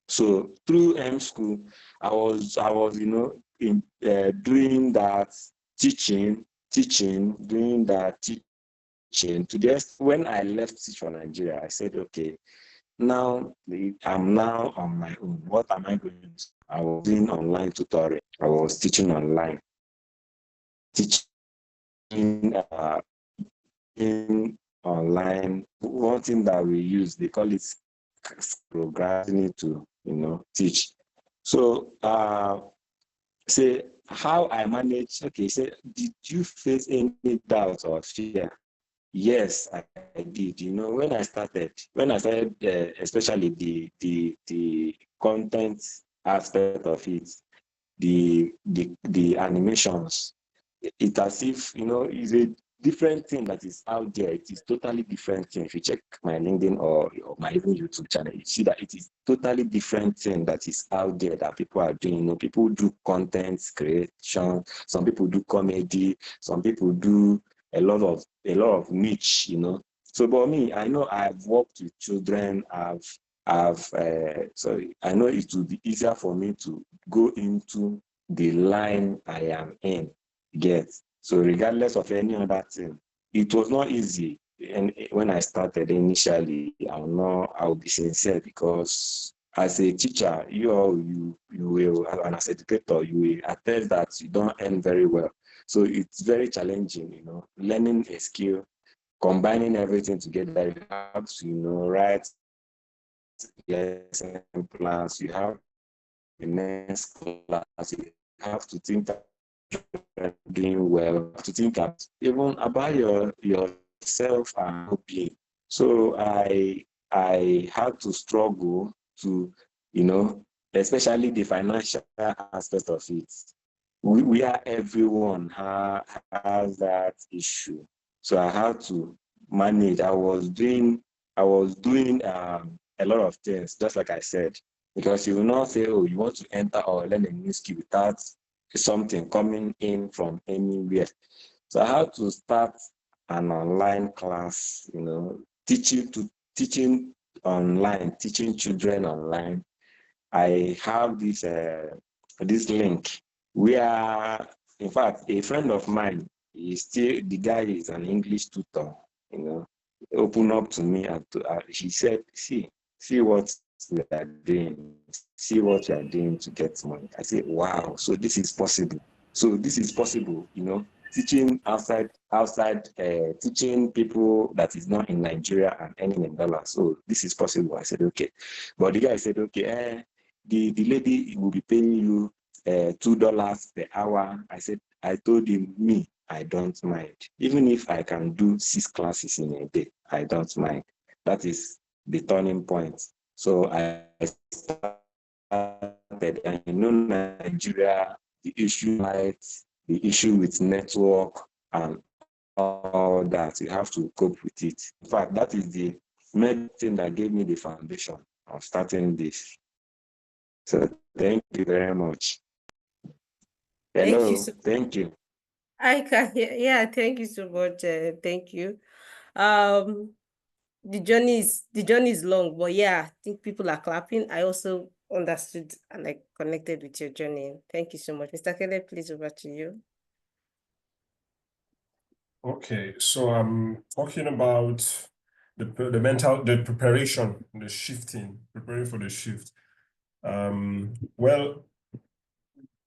So through M School, I was doing that teaching, doing that teaching. When I left Teach for Nigeria, I said, okay, now I'm now on my own. What am I going to do? I was doing online tutoring. I was teaching online, teaching in online. One thing that we use, they call it programming to teach. So say how I manage. Okay, say did you face any doubt or fear? Yes, I did. When I started, especially the content aspect of it, the animations, it's as if is a different thing that is out there. It is totally different thing. If you check my LinkedIn or my even YouTube channel, you see that it is totally different thing that is out there that people are doing. People do content creation, some people do comedy, some people do a lot of niche, So, but me, I know I've worked with children. So I know it will be easier for me to go into the line I am in. So regardless of any other thing, it was not easy. And when I started initially, I'll be sincere, because as a teacher, you will, and as an educator, you will attest that you don't earn very well. So it's very challenging, learning a skill, combining everything together. You have to, write lesson plans. You have the next class. You have to think that you're doing well. You have to think even about yourself and well-being. So I had to struggle to, especially the financial aspect of it. Where everyone has that issue. So I had to manage. I was doing a lot of things, just like I said, because you will not say, oh, you want to enter or learn a new skill without something coming in from anywhere. So I had to start an online class, teaching online, teaching children online. I have this link where In fact, a friend of mine, the guy is an English tutor, opened up to me and he said, see what we are doing, see what you are doing to get money. I said, wow, so this is possible. Teaching outside, teaching people that is not in Nigeria and earning in dollars. So this is possible. I said, okay. But the guy said, okay, the lady will be paying you $2 per hour. I told him, I don't mind. Even if I can do 6 classes in a day, I don't mind. That is the turning point. So I started, and Nigeria, the issue with network and all that, you have to cope with it. In fact, that is the main thing that gave me the foundation of starting this. So thank you very much. Hello, thank you. I can hear. Yeah, thank you so much. Thank you. The journey is long, but yeah, I think people are clapping. I also understood and I connected with your journey. Thank you so much. Mr. Kelly, please, over to you. Okay, so I'm talking about the preparation, the shifting, preparing for the shift. Well,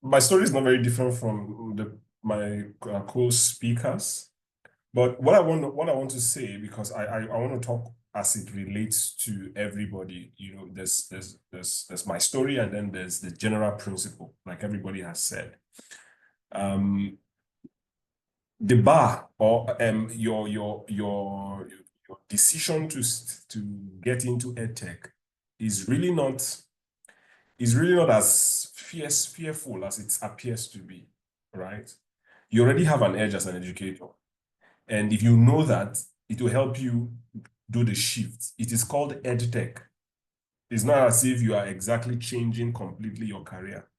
my story is not very different from my co-speakers, but what I want to say, because I want to talk as it relates to everybody. There's my story, and then there's the general principle, like everybody has said. The bar, or your decision to get into EdTech is really not as fearful as it appears to be, right? You already have an edge as an educator, and if you know that, it will help you do the shift. It is called EdTech. It's not as if you are exactly changing completely your career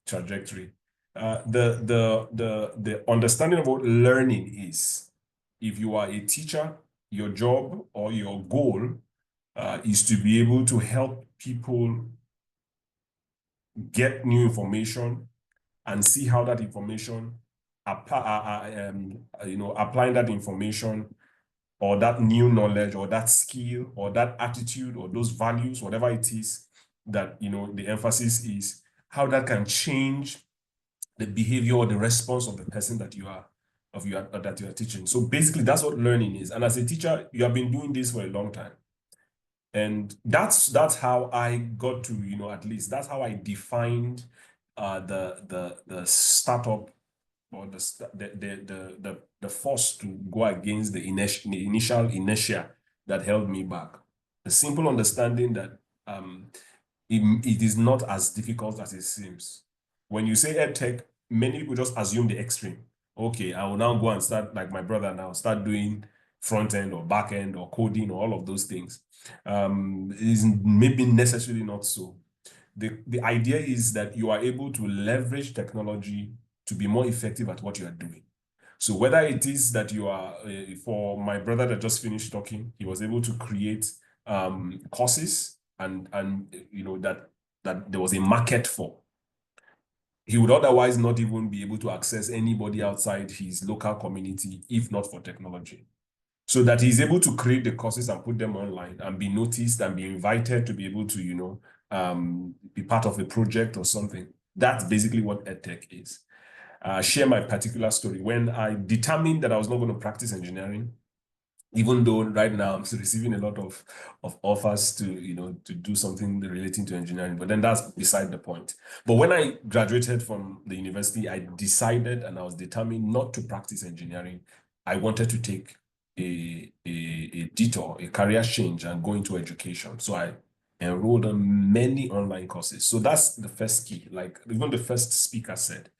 trajectory. The understanding of what learning is, if you are a teacher, your job or your goal is to be able to help people get new information and see how that information, applying that information or that new knowledge or that skill or that attitude or those values, whatever it is that, the emphasis is, how that can change the behavior or the response of the person that you are teaching. So basically, that's what learning is. And as a teacher, you have been doing this for a long time. And that's how I got to, at least that's how I defined the startup, or the force to go against the initial inertia that held me back. The simple understanding that it is not as difficult as it seems. When you say EdTech, many people just assume the extreme. Okay, I will now go and start, like my brother now, start doing front end or back end or coding or all of those things. Is maybe necessarily not so. The idea is that you are able to leverage technology to be more effective at what you are doing. So whether it is that you are, for my brother that just finished talking, he was able to create courses and that there was a market for. He would otherwise not even be able to access anybody outside his local community if not for technology. So that he's able to create the courses and put them online and be noticed and be invited to be able to, be part of a project or something. That's basically what EdTech is. Share my particular story. When I determined that I was not going to practice engineering, even though right now I'm still receiving a lot of offers to do something relating to engineering, but then that's beside the point. But when I graduated from the university, I decided and I was determined not to practice engineering. I wanted to take a detour, a career change, and go into education. So I enrolled on many online courses. So that's the first key. Like even the first speaker said,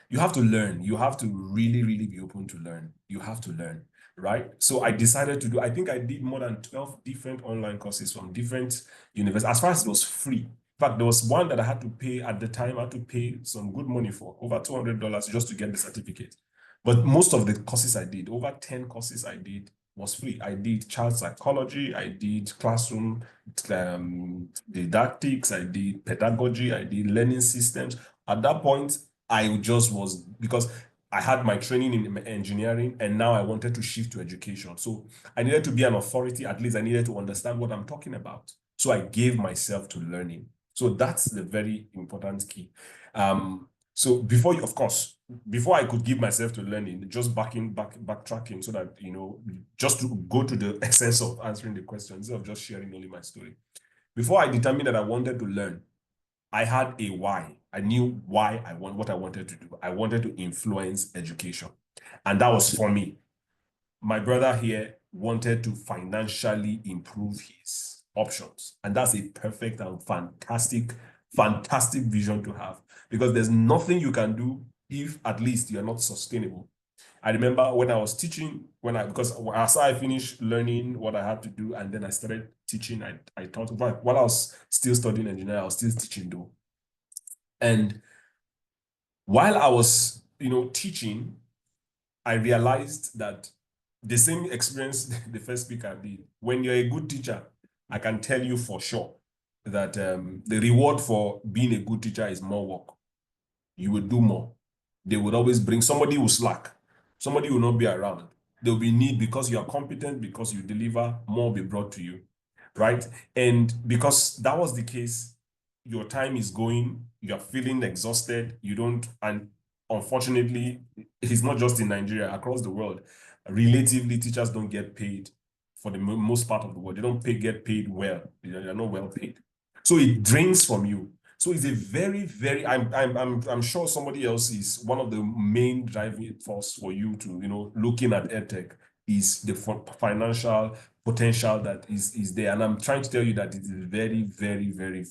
you have to learn. You have to really, really be open to learn. You have to learn. Right? So I decided to I think I did more than 12 different online courses from different universities, as far as it was free. In fact, there was one that I had to pay at the time. I had to pay some good money for, over $200 just to get the certificate. But most of the courses I did, over 10 courses I did, was free. I did child psychology, I did classroom didactics, I did pedagogy, I did learning systems. At that point, I just was, because I had my training in engineering, and now I wanted to shift to education. So I needed to be an authority. At least I needed to understand what I'm talking about. So I gave myself to learning. So that's the very important key. So before you, of course, before I could give myself to learning, just backtracking so that, you know, just to go to the essence of answering the question instead of just sharing only my story. Before I determined that I wanted to learn, I had a why. I knew why what I wanted to do. I wanted to influence education. And that was for me. My brother here wanted to financially improve his options. And that's a perfect and fantastic vision to have, because there's nothing you can do if at least you're not sustainable. I remember when I was teaching, because as I finished learning what I had to do, and then I started teaching, I taught, while I was still studying engineering, I was still teaching though. And while I was, you know, teaching, I realized that the same experience the first speaker did. When you're a good teacher, I can tell you for sure that the reward for being a good teacher is more work. You will do more. They would always bring, somebody will slack. Somebody will not be around. There will be need because you are competent, because you deliver, more will be brought to you, right? And because that was the case, your time is going, you're feeling exhausted, you don't, and unfortunately, it's not just in Nigeria, across the world, relatively, teachers don't get paid for the most part of the world. They don't get paid well. They're not well paid. So it drains from you. So it's a very, very, I'm sure somebody else is one of the main driving force for you to, you know, looking at EdTech is the financial potential that is there. And I'm trying to tell you that it is very, very, very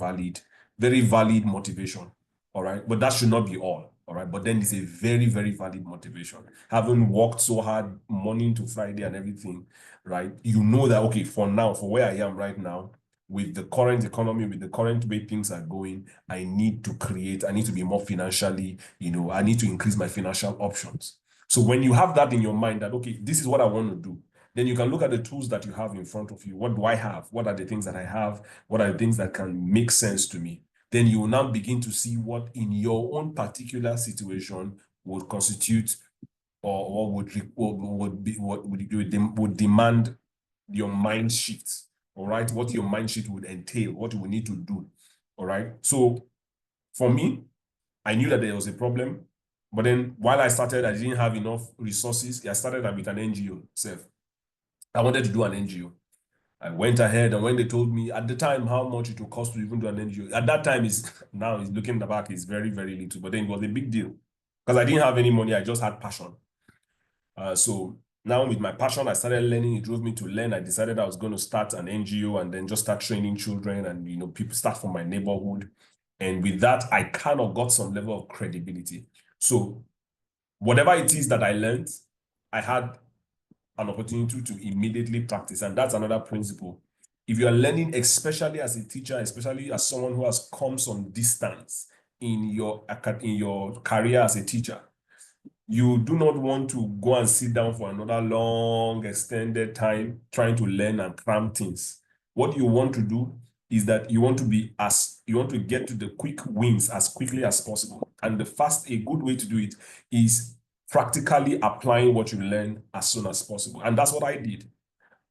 valid motivation. All right. But that should not be all. All right. But then it's a very, very valid motivation. Having worked so hard morning to Friday and everything, right? You know that, okay, for now, for where I am right now, with the current economy, with the current way things are going, I need to be more financially, you know, I need to increase my financial options. So when you have that in your mind that, okay, this is what I want to do, then you can look at the tools that you have in front of you. What do I have? What are the things that I have? What are the things that can make sense to me? Then you will now begin to see what in your own particular situation would constitute or would demand your mind shift. All right, what your mind shift would entail, what you will need to do. All right. So for me, I knew that there was a problem, but then while I started, I didn't have enough resources. I started with an NGO self. I wanted to do an NGO. I went ahead, and when they told me at the time how much it would cost to even do an NGO, at that time now is looking back, is very, very little, but then it was a big deal because I didn't have any money. I just had passion. So now with my passion, I started learning. It drove me to learn. I decided I was going to start an NGO and then just start training children, and, you know, people start from my neighborhood. And with that, I kind of got some level of credibility. So whatever it is that I learned, I had an opportunity to immediately practice. And that's another principle. If you are learning, especially as a teacher, especially as someone who has come some distance in your career as a teacher, you do not want to go and sit down for another long, extended time trying to learn and cram things. What you want to do is that you want to get to the quick wins as quickly as possible. And a good way to do it is practically applying what you learn as soon as possible. And that's what I did.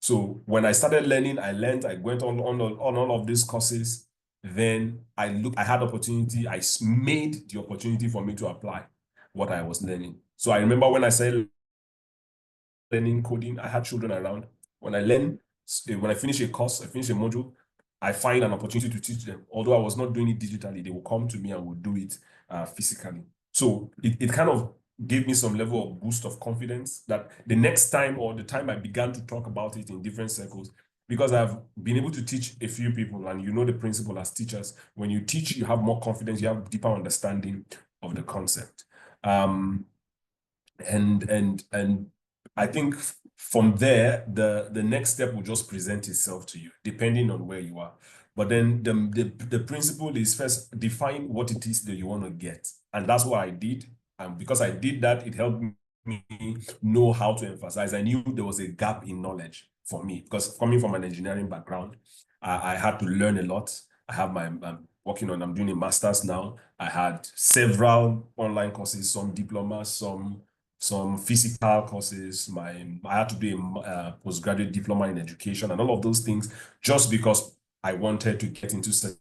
So when I started learning, I went on all of these courses. Then I had opportunity. I made the opportunity for me to apply what I was learning. So I remember when I started learning coding, I had children around. When I finish a course, I finish a module, I find an opportunity to teach them. Although I was not doing it digitally, they will come to me and will do it physically. So it kind of gave me some level of boost of confidence that the next time, or the time I began to talk about it in different circles, because I've been able to teach a few people, and you know the principle as teachers, when you teach, you have more confidence, you have deeper understanding of the concept. And I think from there, the next step will just present itself to you, depending on where you are. But then the principle is first define what it is that you want to get. And that's what I did. And because I did that, it helped me know how to emphasize. I knew there was a gap in knowledge for me, because coming from an engineering background, I had to learn a lot. I'm doing a master's now. I had several online courses, some diplomas, some some physical courses. I had to do a postgraduate diploma in education and all of those things just because I wanted to get into certain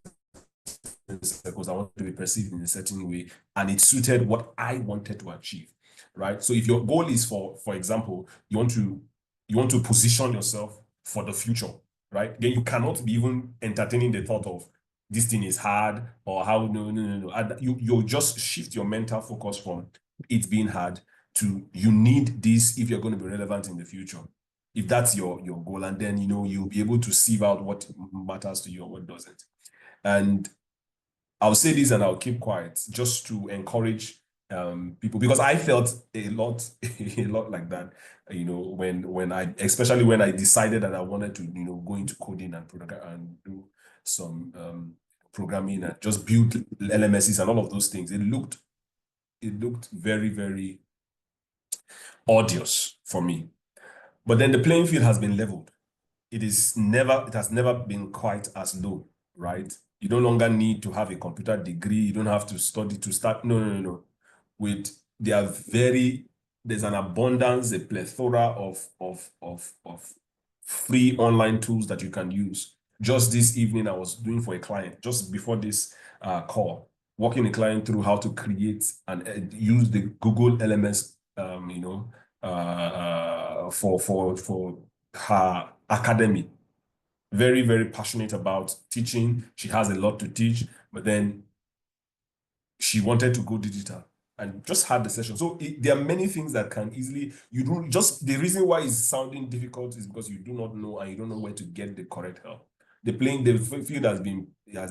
circles. I wanted to be perceived in a certain way, and it suited what I wanted to achieve, right? So if your goal is for example, you want to position yourself for the future, right? Then you cannot be even entertaining the thought of this thing is hard or how no. And you'll just shift your mental focus from it being hard to you need this if you're going to be relevant in the future. If that's your goal, and then you'll be able to sieve out what matters to you and what doesn't. And I'll say this and I'll keep quiet just to encourage people, because I felt a lot like that, especially when I decided that I wanted to, go into coding and do some programming and just build LMSs and all of those things. It looked very, very arduous for me. But then the playing field has been leveled. It has never been quite as low, right? You no longer need to have a computer degree. You don't have to study to start. No. There's an abundance, a plethora of free online tools that you can use. Just this evening, I was doing for a client, just before this call, walking a client through how to create and use the Google LMS, for her academy. Very, very passionate about teaching. She has a lot to teach, but then she wanted to go digital and just had the session. So there are many things that can easily, the reason why it's sounding difficult is because you do not know and you don't know where to get the correct help. The field has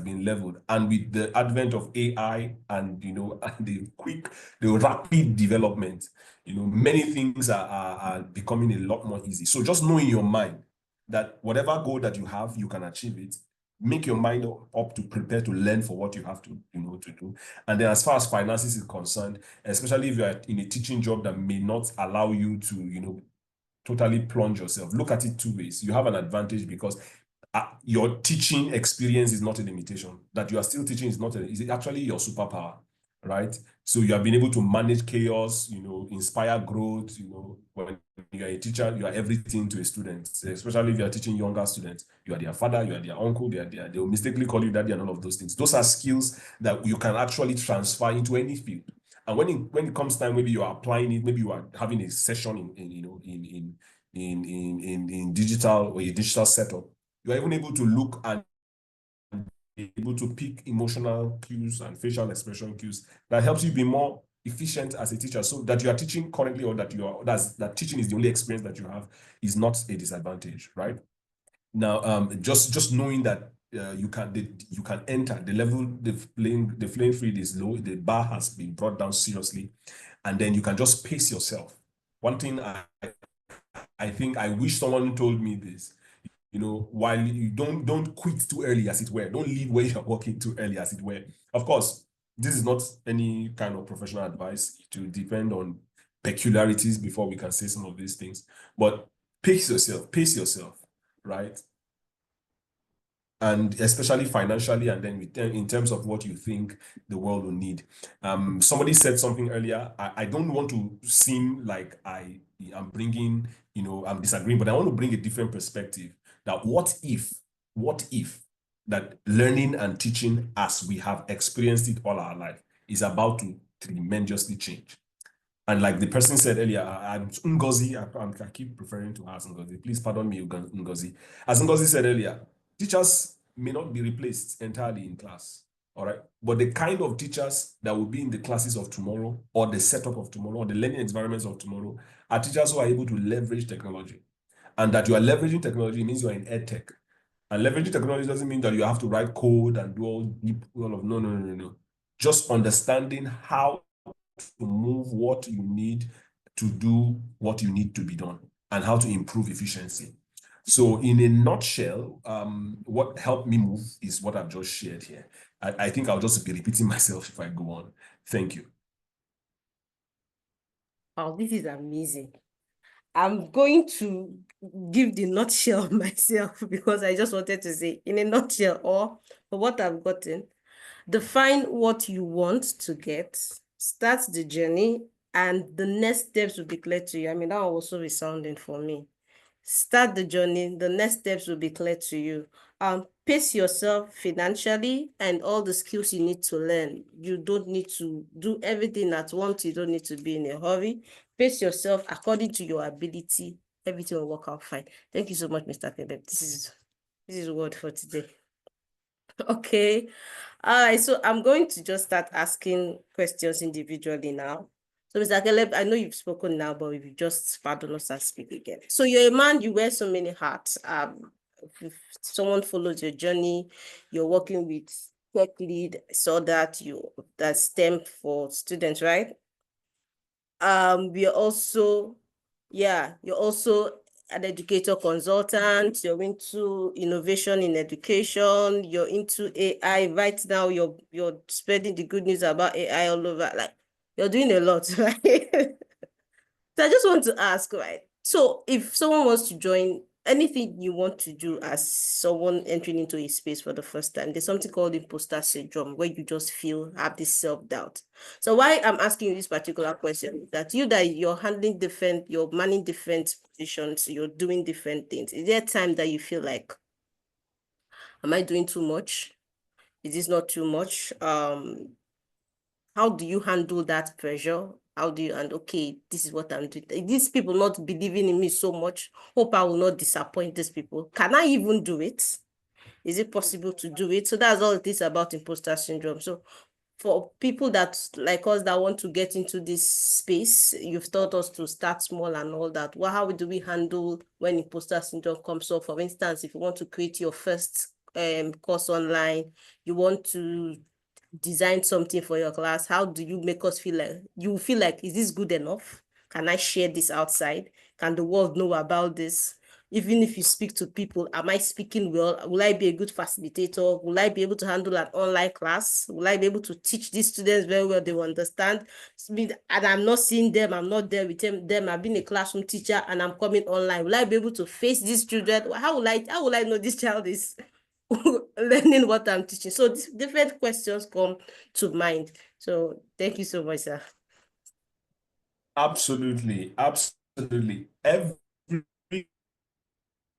been leveled, and with the advent of AI and and the rapid development, many things are becoming a lot more easy. So just know in your mind that whatever goal that you have, you can achieve it. Make your mind up to prepare to learn for what you have to to do. And then as far as finances is concerned, especially if you are in a teaching job that may not allow you to totally plunge yourself, look at it two ways. You have an advantage because your teaching experience is not a limitation. That you are still teaching is actually your superpower, right? So you have been able to manage chaos, inspire growth. When you are a teacher, you are everything to a student, especially if you are teaching younger students. You are their father, you are their uncle, they will mistakenly call you daddy and all of those things. Those are skills that you can actually transfer into any field. And when it comes time, maybe you are applying it, maybe you are having a session in digital or a digital setup, you are even able to look and be able to pick emotional cues and facial expression cues that helps you be more efficient as a teacher. So that you are teaching currently, or that teaching is the only experience that you have, is not a disadvantage, right? Now, just knowing that you can enter the level, the playing field is low, the bar has been brought down seriously, and then you can just pace yourself. One thing I think I wish someone told me this. While you don't quit too early, as it were. Don't leave where you're working too early, as it were. Of course, this is not any kind of professional advice. It will depend on peculiarities before we can say some of these things. But pace yourself, right? And especially financially, and then in terms of what you think the world will need. Somebody said something earlier. I don't want to seem like I am bringing, I'm disagreeing, but I want to bring a different perspective. That what if that learning and teaching as we have experienced it all our life is about to tremendously change? And like the person said earlier, I'm Ngozi, I keep referring to her as Ngozi. Please pardon me, Ngozi. As Ngozi said earlier, teachers may not be replaced entirely in class, all right? But the kind of teachers that will be in the classes of tomorrow, or the setup of tomorrow, or the learning environments of tomorrow, are teachers who are able to leverage technology. And that you are leveraging technology means you are in Edtech. And leveraging technology doesn't mean that you have to write code and do all of no. Just understanding how to move what you need to do what you need to be done, and how to improve efficiency. So in a nutshell, what helped me move is what I've just shared here. I think I'll just be repeating myself if I go on. Thank you. Oh, this is amazing. I'm going to give the nutshell myself, because I just wanted to say in a nutshell, or for what I've gotten. Define what you want to get, start the journey, and the next steps will be clear to you. I mean, that one was so resounding for me. Start the journey, the next steps will be clear to you. Pace yourself financially and all the skills you need to learn. You don't need to do everything at once. You don't need to be in a hurry. Pace yourself according to your ability. Everything will work out fine. Thank you so much, Mr. Caleb. This is word for today. Okay. All right, so I'm going to just start asking questions individually now. So, Mr. Caleb, I know you've spoken now, but if you just pardon us and speak again. So you're a man, you wear so many hats. If someone follows your journey, you're working with tech lead, so that that's STEM for students, right? You're also an educator consultant, you're into innovation in education, you're into AI. Right now, you're spreading the good news about AI all over. Like, you're doing a lot, right? So I just want to ask, right? So if someone wants to join anything you want to do as someone entering into a space for the first time, there's something called imposter syndrome where you just have this self-doubt. So why I'm asking you this particular question, that you're handling you're manning different positions, you're doing different things. Is there a time that you feel like, am I doing too much? Is this not too much? How do you handle that pressure? How do you, and okay, this is what I'm doing. These people not believing in me so much. Hope I will not disappoint these people. Can I even do it? Is it possible to do it? So that's all it is about imposter syndrome. So for people that like us that want to get into this space, you've taught us to start small and all that. Well, how do we handle when imposter syndrome comes up? For instance, if you want to create your first course online, you want to design something for your class, how do you make us feel like, you feel like, is this good enough? Can I share this outside? Can the world know about this? Even if you speak to people, am I speaking well? Will I be a good facilitator? Will I be able to handle an online class? Will I be able to teach these students very well? They will understand. And I'm not seeing them. I'm not there with them. I've been a classroom teacher and I'm coming online. Will I be able to face these children? How will I know this child is learning what I'm teaching? So different questions come to mind. So thank you so much, sir. Absolutely.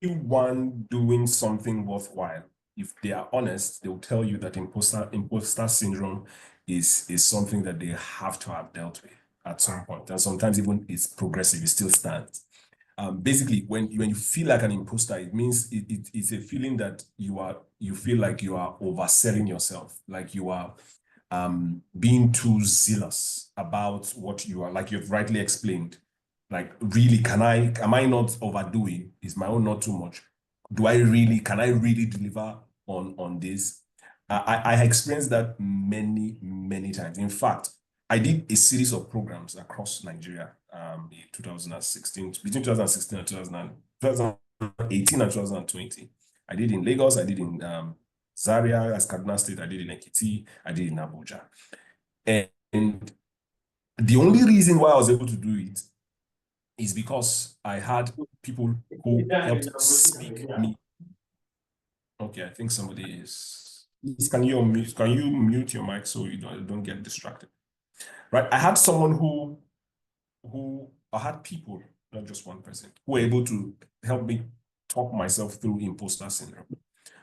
Everyone doing something worthwhile, if they are honest, they will tell you that imposter syndrome is something that they have to have dealt with at some point. And sometimes even it's progressive, it still stands. Basically, when you feel like an imposter, it means it's a feeling that you feel like you are overselling yourself, like you are being too zealous about what you are, like you've rightly explained. Like, really, am I not overdoing? Is my own not too much? Can I really deliver on this? I experienced that many times. In fact, I did a series of programs across Nigeria in 2016, between 2016 and 2018 and 2020. I did in Lagos, I did in Zaria, as Kaduna State, I did in Ekiti, I did in Abuja. And the only reason why I was able to do it is because I had people who helped speak me. Okay, I think somebody is. Can you mute your mic so you don't get distracted? Right. I had someone I had people, not just one person, who were able to help me talk myself through imposter syndrome.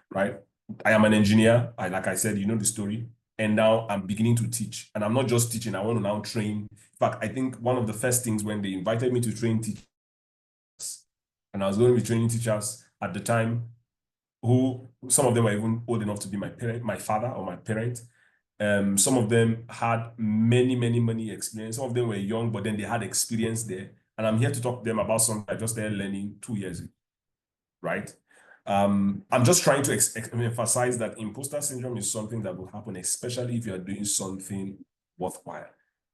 Right. I am an engineer. Like I said, you know the story. And now I'm beginning to teach. And I'm not just teaching, I want to now train. In fact, I think one of the first things when they invited me to train teachers, and I was going to be training teachers at the time, who some of them were even old enough to be my father or my parent. Some of them had many experience. Some of them were young, but then they had experience there. And I'm here to talk to them about something I just started learning 2 years ago, right? I'm just trying to emphasize that imposter syndrome is something that will happen, especially if you are doing something worthwhile.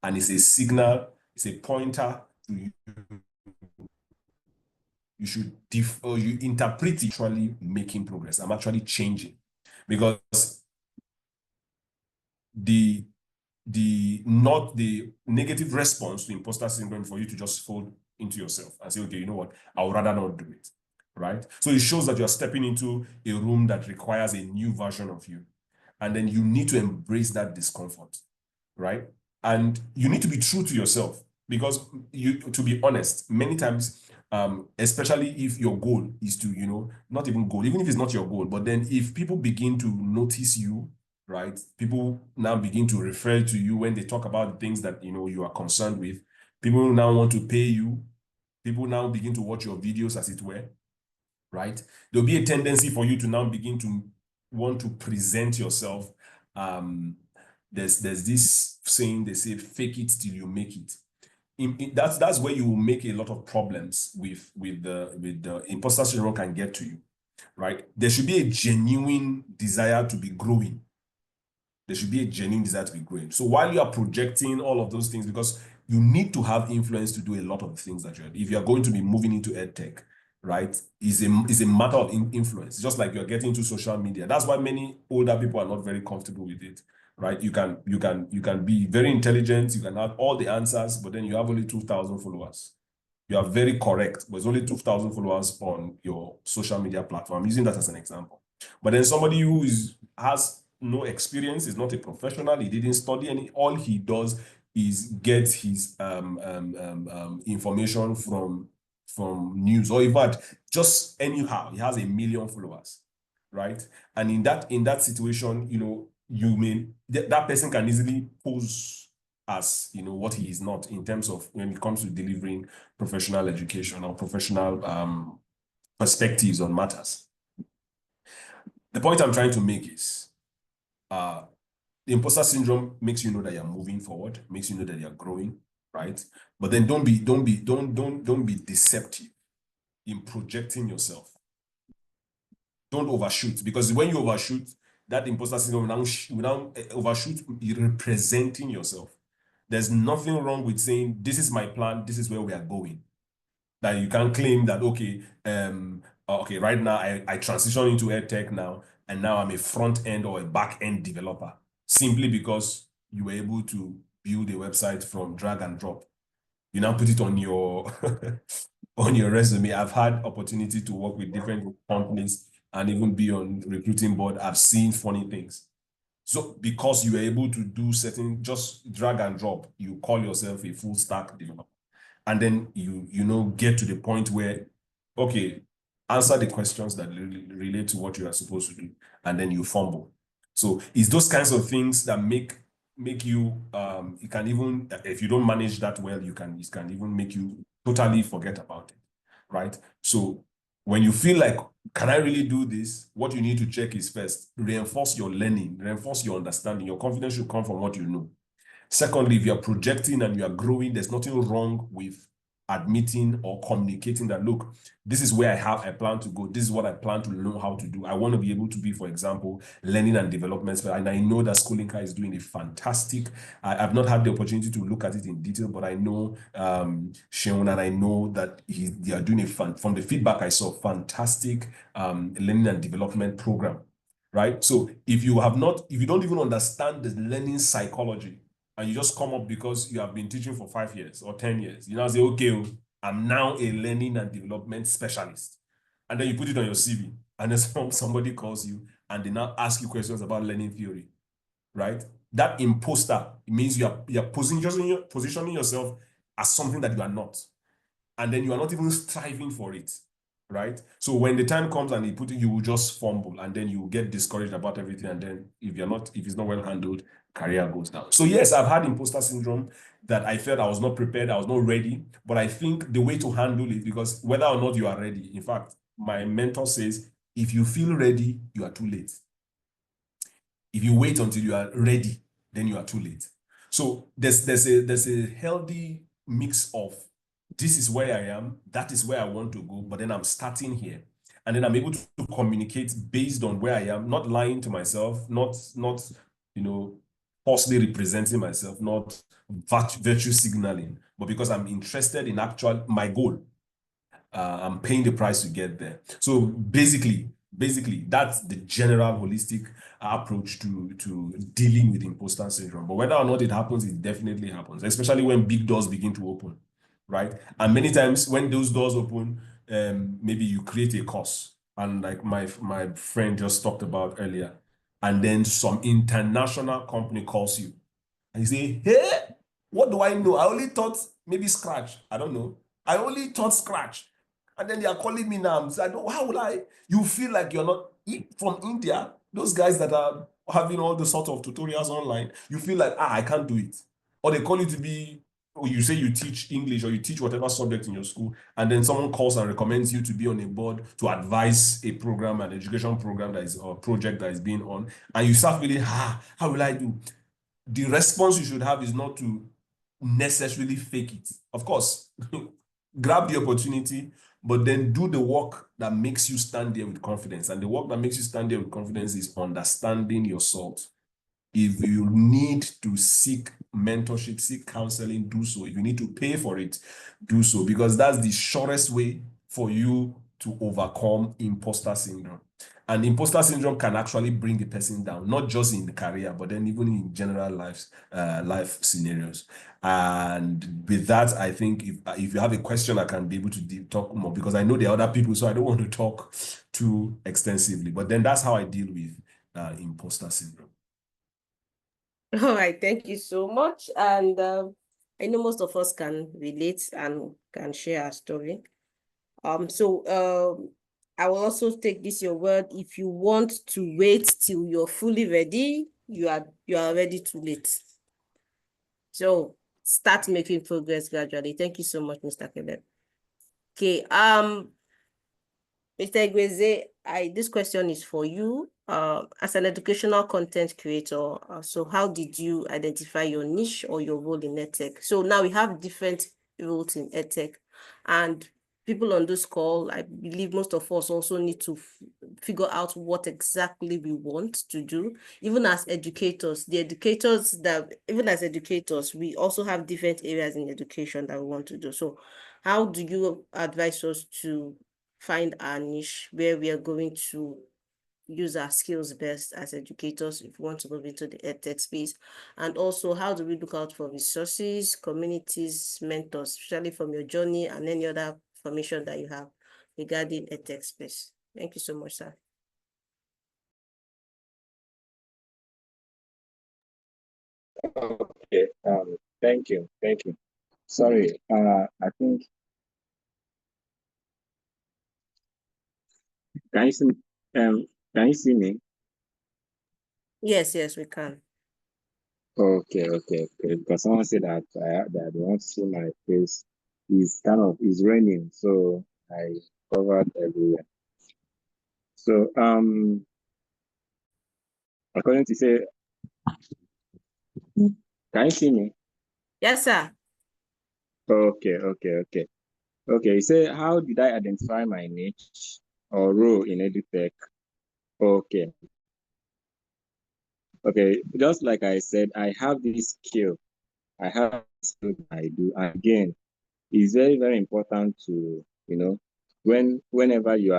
And it's a signal, it's a pointer to you. You should you interpret it actually making progress. I'm actually changing, because the negative response to imposter syndrome for you to just fall into yourself and say, okay, you know what, I would rather not do it. Right? So it shows that you're stepping into a room that requires a new version of you. And then you need to embrace that discomfort, right? And you need to be true to yourself. because to be honest, many times, especially if your goal is to, not even goal, even if it's not your goal, but then if people begin to notice you, right? People now begin to refer to you when they talk about the things that, you are concerned with. People now want to pay you. People now begin to watch your videos, as it were, right? There'll be a tendency for you to now begin to want to present yourself. There's this saying, they say, fake it till you make it. That's where you will make a lot of problems with the imposter syndrome can get to you, right? There should be a genuine desire to be growing. There should be a genuine desire to be growing. So while you are projecting all of those things, because you need to have influence to do a lot of the things that you're doing. If you're going to be moving into EdTech, right, is a matter of influence. Just like you're getting into social media. That's why many older people are not very comfortable with it, right? You can be very intelligent, you can have all the answers, but then you have only 2,000 followers. You are very correct, but it's only 2,000 followers on your social media platform. I'm using that as an example. But then somebody who has no experience, is not a professional, he didn't study any, all he does is get his information from news, or in fact, just anyhow, he has 1 million followers, right? And in that situation, that person can easily pose as what he is not, in terms of when it comes to delivering professional education or professional perspectives on matters. The point I'm trying to make is, the imposter syndrome makes you know that you're moving forward, makes you know that you're growing, right? But then don't be deceptive in projecting yourself. Don't overshoot, because when you overshoot, that imposter syndrome will now overshoot representing yourself. There's nothing wrong with saying, this is my plan, this is where we are going. That you can claim that, okay, right now I transition into EdTech now, and now I'm a front end or a back end developer, simply because you were able to build a website from drag and drop. You now put it on your on your resume. I've had opportunity to work with different companies and even be on recruiting board. I've seen funny things. So because you were able to do certain, just drag and drop, you call yourself a full stack developer. And then you get to the point where, okay, answer the questions that relate to what you are supposed to do, and then you fumble. So it's those kinds of things that make you, you can even, if you don't manage that well, it can even make you totally forget about it, right? So when you feel like, can I really do this? What you need to check is, first, reinforce your learning, reinforce your understanding. Your confidence should come from what you know. Secondly, if you're projecting and you are growing, there's nothing wrong with admitting or communicating that, look, this is where I plan to go. This is what I plan to know how to do. I want to be able to be, for example, learning and development. And I know that Schoolinka is doing a fantastic, I've not had the opportunity to look at it in detail, but I know Sheon, and I know that they are doing from the feedback I saw, fantastic learning and development program, right? So if you don't even understand the learning psychology, and you just come up because you have been teaching for 5 years or 10 years, you now say, okay, I'm now a learning and development specialist. And then you put it on your CV, and then somebody calls you and they now ask you questions about learning theory, right? That imposter, it means you're positioning yourself as something that you are not. And then you are not even striving for it, right? So when the time comes and you will just fumble, and then you will get discouraged about everything. And then if it's not well handled, career goes down. So yes, I've had imposter syndrome that I felt I was not prepared, I was not ready. But I think the way to handle it, because whether or not you are ready, in fact, my mentor says, if you feel ready, you are too late. If you wait until you are ready, then you are too late. So there's a healthy mix of, this is where I am, that is where I want to go, but then I'm starting here. And then I'm able to communicate based on where I am, not lying to myself, not falsely representing myself, not virtue signaling, but because I'm interested in my goal. I'm paying the price to get there. So basically, that's the general holistic approach to dealing with imposter syndrome. But whether or not it happens, it definitely happens, especially when big doors begin to open, right? And many times when those doors open, maybe you create a course, and like my friend just talked about earlier, and then some international company calls you and you say, hey, what do I know? I only thought maybe Scratch. I don't know. I only taught Scratch. And then they are calling me now. So I don't, how will I? You feel like you're not from India, those guys that are having all the sort of tutorials online, you feel like, I can't do it. Or they call you to be, or you say you teach English or you teach whatever subject in your school, and then someone calls and recommends you to be on a board to advise a program, an education program that is, or project that is being on, and you start feeling, how will I do? The response you should have is not to necessarily fake it. Of course, grab the opportunity, but then do the work that makes you stand there with confidence. And the work that makes you stand there with confidence is understanding your salt. If you need to seek mentorship, seek counseling, do so. If you need to pay for it, do so, because that's the surest way for you to overcome imposter syndrome. And imposter syndrome can actually bring a person down, not just in the career, but then even in general life scenarios. And with that, I think if you have a question, I can be able to talk more, because I know there are other people, so I don't want to talk too extensively. But then that's how I deal with imposter syndrome. All right, thank you so much. And I know most of us can relate and can share our story. So I will also take this your word. If you want to wait till you're fully ready, you are already too late. So start making progress gradually. Thank you so much, Mr. Caleb. Okay, Mr. Igweze, this question is for you. As an educational content creator, so how did you identify your niche or your role in Edtech? So now we have different roles in Edtech, and people on this call, I believe most of us also need to figure out what exactly we want to do. Even as educators, even as educators, we also have different areas in education that we want to do. So how do you advise us to find our niche where we are going to use our skills best as educators if we want to move into the EdTech space? And also, how do we look out for resources, communities, mentors, especially from your journey and any other information that you have regarding EdTech space? Thank you so much, sir. Okay, thank you. Sorry, I think, can you see, can you see me? Yes, we can. Okay. Because someone said that that they want to see my face. It's raining, so I covered everywhere. So according to say, can you see me? Yes, sir. Okay. You say, how did I identify my niche or role in EdTech? Okay. Just like I said, I have this skill. I have this skill that I do. Again, it's very, very important to, whenever you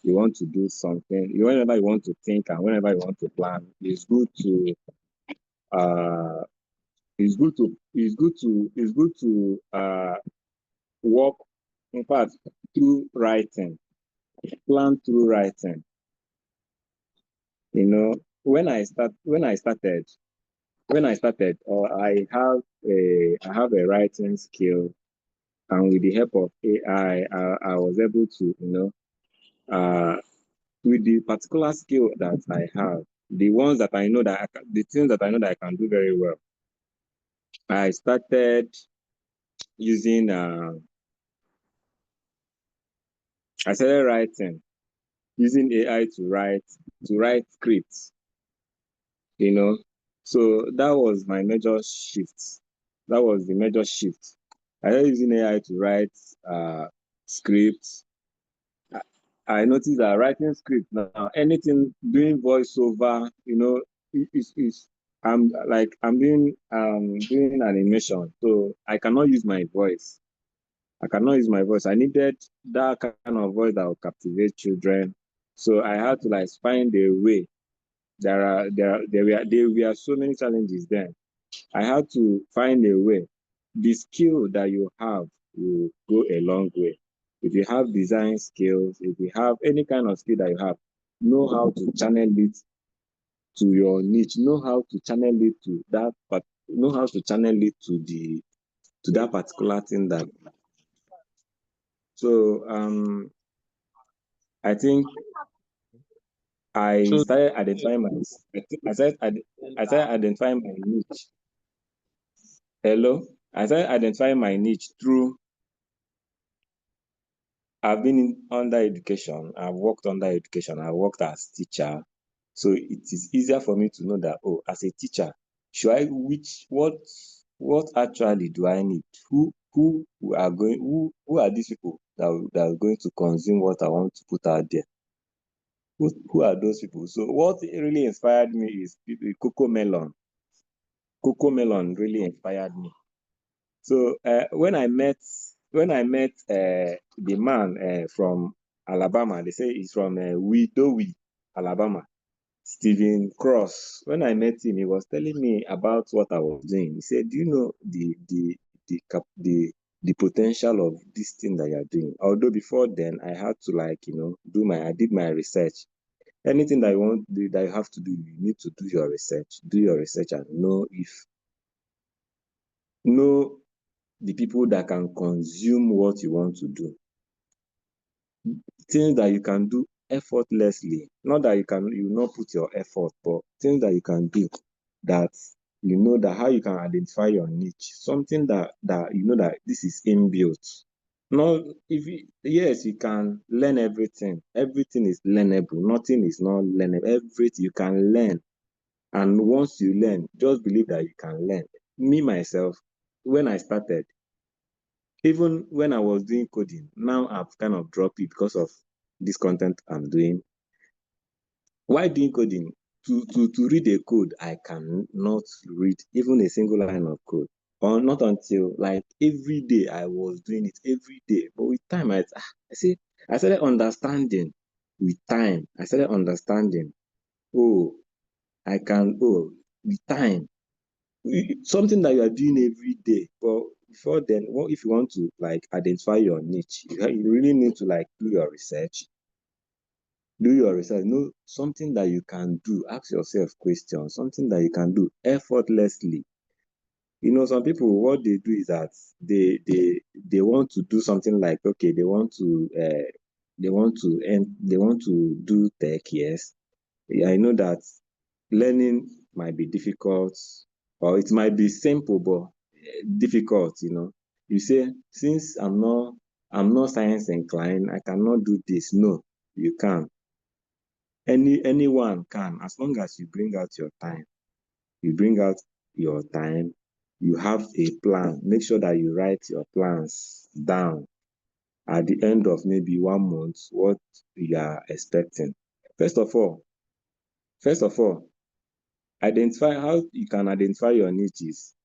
want to do something, whenever you want to think and whenever you want to plan, it's good to work, in fact, through writing, plan through writing. When I started, I have a writing skill, and with the help of AI, I was able to, with the particular skill that I have, the things that I know that I can do very well, I started using, I started writing, using AI to write scripts, So that was my major shift. That was the major shift. I started using AI to write scripts. I noticed that writing script now, anything doing voiceover, I'm doing animation, so I cannot use my voice. I needed that kind of voice that will captivate children. So I had to find a way. There were so many challenges then. I had to find a way. The skill that you have will go a long way. If you have design skills, if you have any kind of skill that you have, know how to channel it to your niche, know how to channel it to that, but know how to channel it to to that particular thing that. So I think I started identifying I started identifying my niche. Hello? I started identifying my niche through I've been under education. I've worked under education. I worked as teacher. So it is easier for me to know that, oh, as a teacher, what actually do I need? Who are these people that are going to consume what I want to put out there? Who are those people? So what really inspired me is Cocoa Melon. Cocoa Melon really inspired me. So when I met the man from Alabama, they say he's from Wedowi, Alabama, Stephen Cross. When I met him, he was telling me about what I was doing. He said, "Do you know the potential of this thing that you're doing?" Although before then, I had to I did my research. Anything that that you have to do, you need to do your research. Do your research and know the people that can consume what you want to do. Things that you can do effortlessly. Not that you not put your effort, but things that you can do that you know that how you can identify your niche. Something that you know that this is inbuilt. Yes, you can learn everything. Everything is learnable. Nothing is not learnable. Everything you can learn. And once you learn, just believe that you can learn. Me, myself, when I started, even when I was doing coding, now I've kind of dropped it because of this content I'm doing. Why doing coding? To read a code, I cannot read even a single line of code. Or not until like every day I was doing it every day. But with time, I started understanding. With time, I started understanding. With time. Something that you are doing every day. But before then, what if you want to like identify your niche? You really need to like do your research. Know something that you can do. Ask yourself questions. Something that you can do effortlessly. Some people, what they do is that they want to do something like, okay, they want to do tech. Yes, I know that learning might be difficult, or it might be simple but difficult. You say, since I'm not science inclined, I cannot do this. No, you can. Anyone can, as long as you bring out your time. You bring out your time, you have a plan. Make sure that you write your plans down at the end of maybe 1 month, what you are expecting. First of all, identify how you can identify your niches.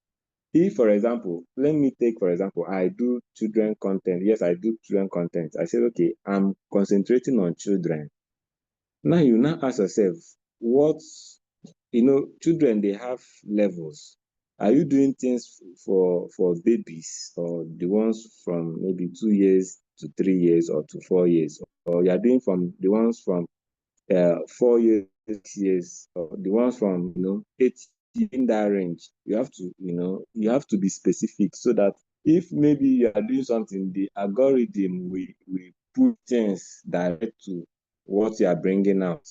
If, for example, let me take, for example, I do children content. Yes, I do children content. I said, okay, I'm concentrating on children. Now you now ask yourself, children, they have levels. Are you doing things for babies, or the ones from maybe 2 years to 3 years or to 4 years? Or you are doing from the ones from 4 years, 6 years, or the ones from 8 in that range? You have to be specific, so that if maybe you are doing something, the algorithm will put things direct to what you are bringing out.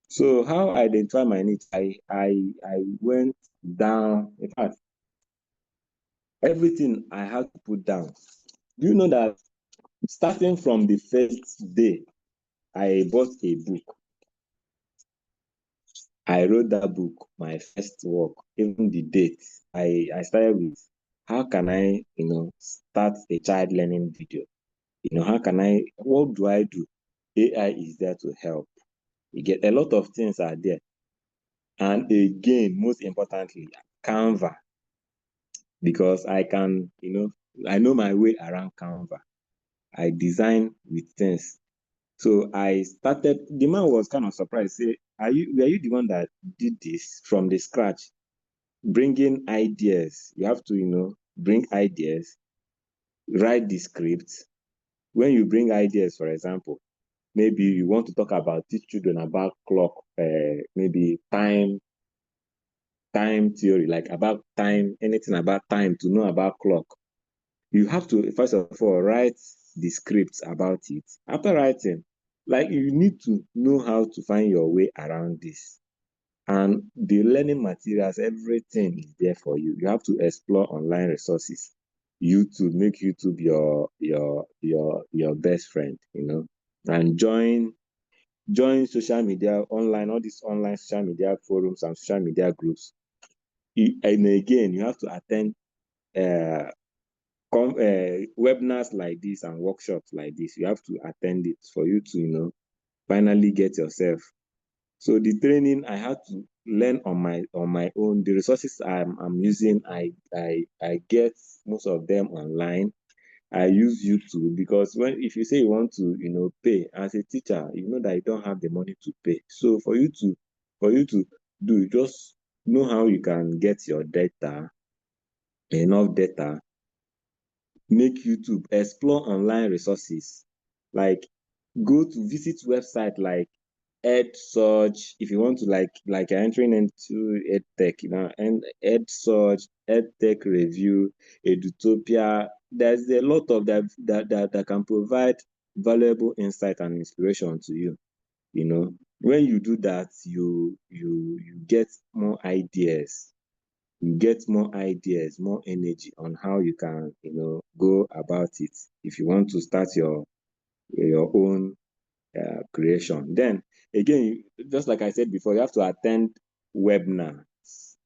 So how I identify my needs, I went down. In fact, everything I had to put down. Do you know that starting from the first day, I bought a book. I wrote that book, my first work, even the date. I started with, how can I, start a child learning video? What do I do? AI is there to help. You get a lot of things are there. And again, most importantly, Canva. Because I can, I know my way around Canva. I design with things. So I started, the man was kind of surprised, say, were you the one that did this from the scratch? Bringing ideas. You have to, bring ideas, write the script. When you bring ideas, for example, maybe you want to talk about, teach children about clock, maybe time time theory, like about time, anything about time, to know about clock, you have to, first of all, write the scripts about it. After writing, like, you need to know how to find your way around this. And the learning materials, everything is there for you. You have to explore online resources. YouTube, make YouTube your best friend, you know, and join social media online, all these online social media forums and social media groups. And again, you have to attend webinars like this and workshops like this. You have to attend it for you to, you know, finally get yourself. So the training I had to learn on my own. The resources I'm using, I get most of them online. I use YouTube, because if you say you want to, you know, pay as a teacher, you know that you don't have the money to pay. So for you to do, just know how you can get your data, enough data, make YouTube, explore online resources, like go to visit website like Edsearch, if you want to, like you're entering into Edtech, you know, and Edsearch, Edtech Review, Edutopia. There's a lot of that can provide valuable insight and inspiration to you. You know, when you do that, you get more ideas. You get more ideas, more energy on how you can, you know, go about it. If you want to start your own creation. Then again, just like I said before, you have to attend webinars,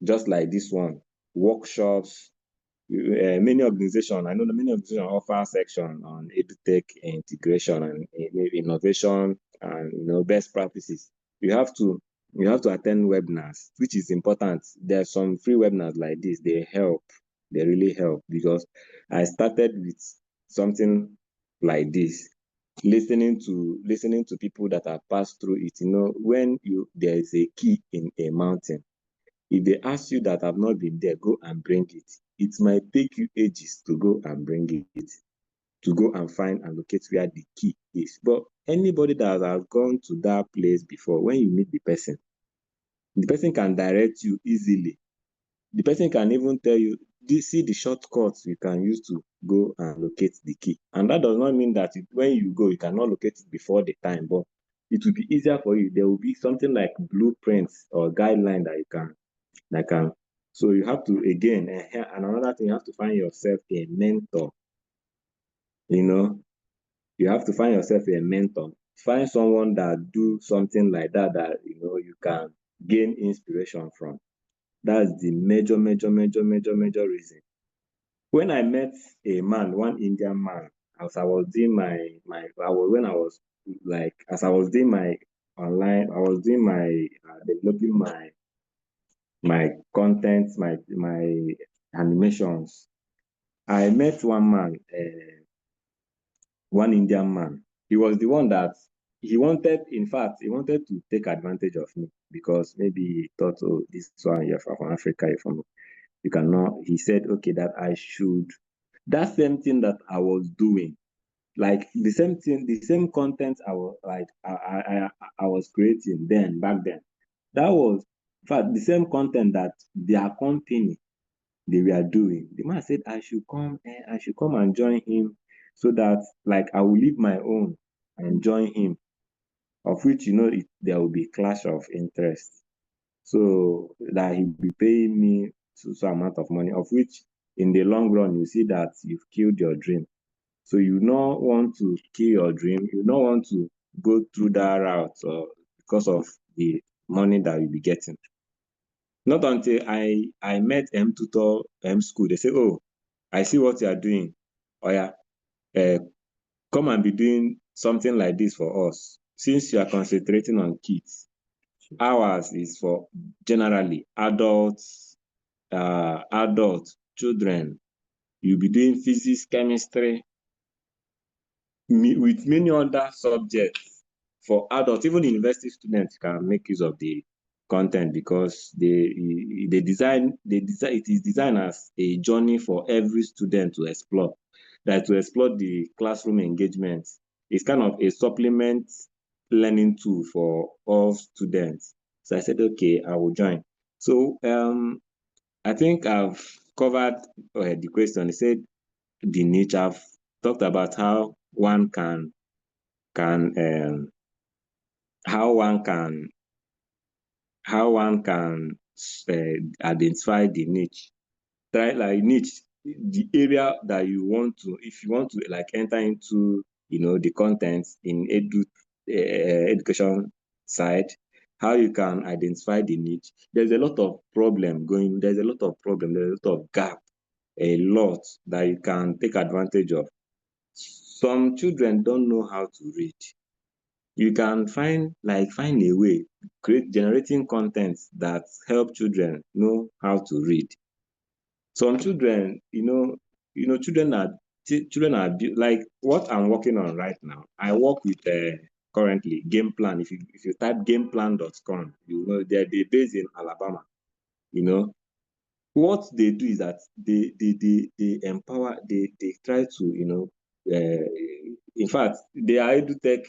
just like this one, workshops. Many organizations, I know that many organizations offer section on edtech integration and innovation and, you know, best practices. You have to attend webinars, which is important. There are some free webinars like this. They help. They really help, because I started with something like this, listening to people that have passed through it. You know, when there is a key in a mountain, if they ask you that have not been there, go and bring it. It might take you ages to go and bring it, to go and find and locate where the key is. But anybody that has gone to that place before, when you meet the person can direct you easily. The person can even tell you, see the shortcuts you can use to go and locate the key. And that does not mean that when you go, you cannot locate it before the time, but it will be easier for you. There will be something like blueprints or guideline that you can. So you have to, again, and another thing, you have to find yourself a mentor. You know, you have to find yourself a mentor. Find someone that do something like that, you know, you can gain inspiration from. That's the major reason. When I met a man, one Indian man, as I was doing developing my content, my animations, I met one man, one Indian man. He was the one that he wanted to take advantage of me, because maybe he thought, oh, this one, you're from Africa, you cannot. He said, okay, that I should, that same thing that I was doing, like the same thing, the same content I was creating back then. That was, in fact, the same content that their company they were doing. The man said I should come and join him, so that, like, I will leave my own and join him, of which, you know, there will be clash of interest. So that he'll be paying me so amount of money, of which in the long run, you see that you've killed your dream. So you don't want to kill your dream. You don't want to go through that route, because of the money that you'll be getting. Not until I met M Tutor, M School, they say, oh, I see what you are doing. Oh yeah, come and be doing something like this for us. Since you are concentrating on kids, ours is for generally adults, children. You'll be doing physics, chemistry, with many other subjects for adults. Even university students can make use of the content, because it is designed as a journey for every student to explore. That to explore the classroom engagement. It's kind of a supplement learning tool for all students. So I said, okay, I will join. So I think I've covered the question. He said the niche. I've talked about how one can how one can identify the niche. Try like niche, the area that you want to, if you want to like enter into, the content in education side, how you can identify the niche. There's a lot of there's a lot of gap, a lot that you can take advantage of. Some children don't know how to read. You can find a way, generating content that help children know how to read. Some children, children are like what I'm working on right now. I work with currently Game Plan. If you type gameplan.com, they're based in Alabama. What they do is that they empower, they try to, in fact, they are Edtech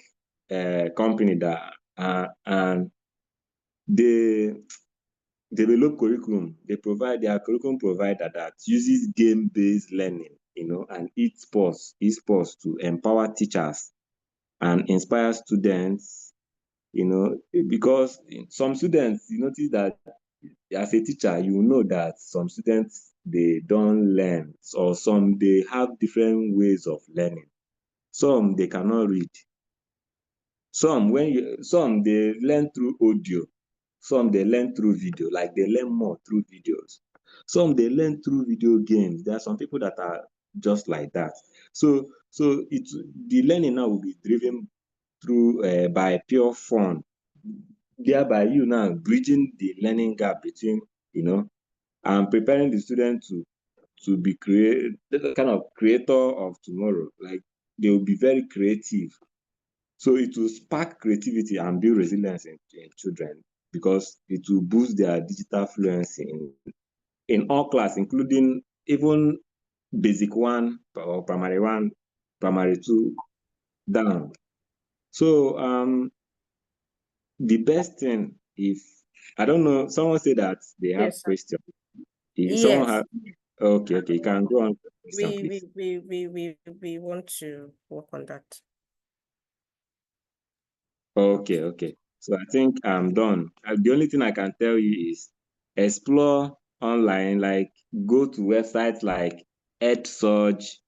company that and they develop curriculum. They provide their curriculum provider that uses game-based learning, and esports to empower teachers and inspire students, because some students, you notice that as a teacher, you know that some students, they don't learn, or some, they have different ways of learning. Some, they cannot read. Some they learn through audio. Some they learn through video, like they learn more through videos. Some they learn through video games. There are some people that are just like that. So the learning now will be driven through by pure fun, thereby you now bridging the learning gap between, and preparing the student to be the kind of creator of tomorrow. Like they will be very creative. So it will spark creativity and build resilience in children, because it will boost their digital fluency in all class, including even basic 1 or primary 1, primary 2 down. So the best thing, if I don't know, someone said that they have Yes, sir. questions. If someone Yes. have, okay, you can go on. Question, please. We want to work on that. Okay. So I think I'm done. The only thing I can tell you is explore online, like go to websites like EdSurge,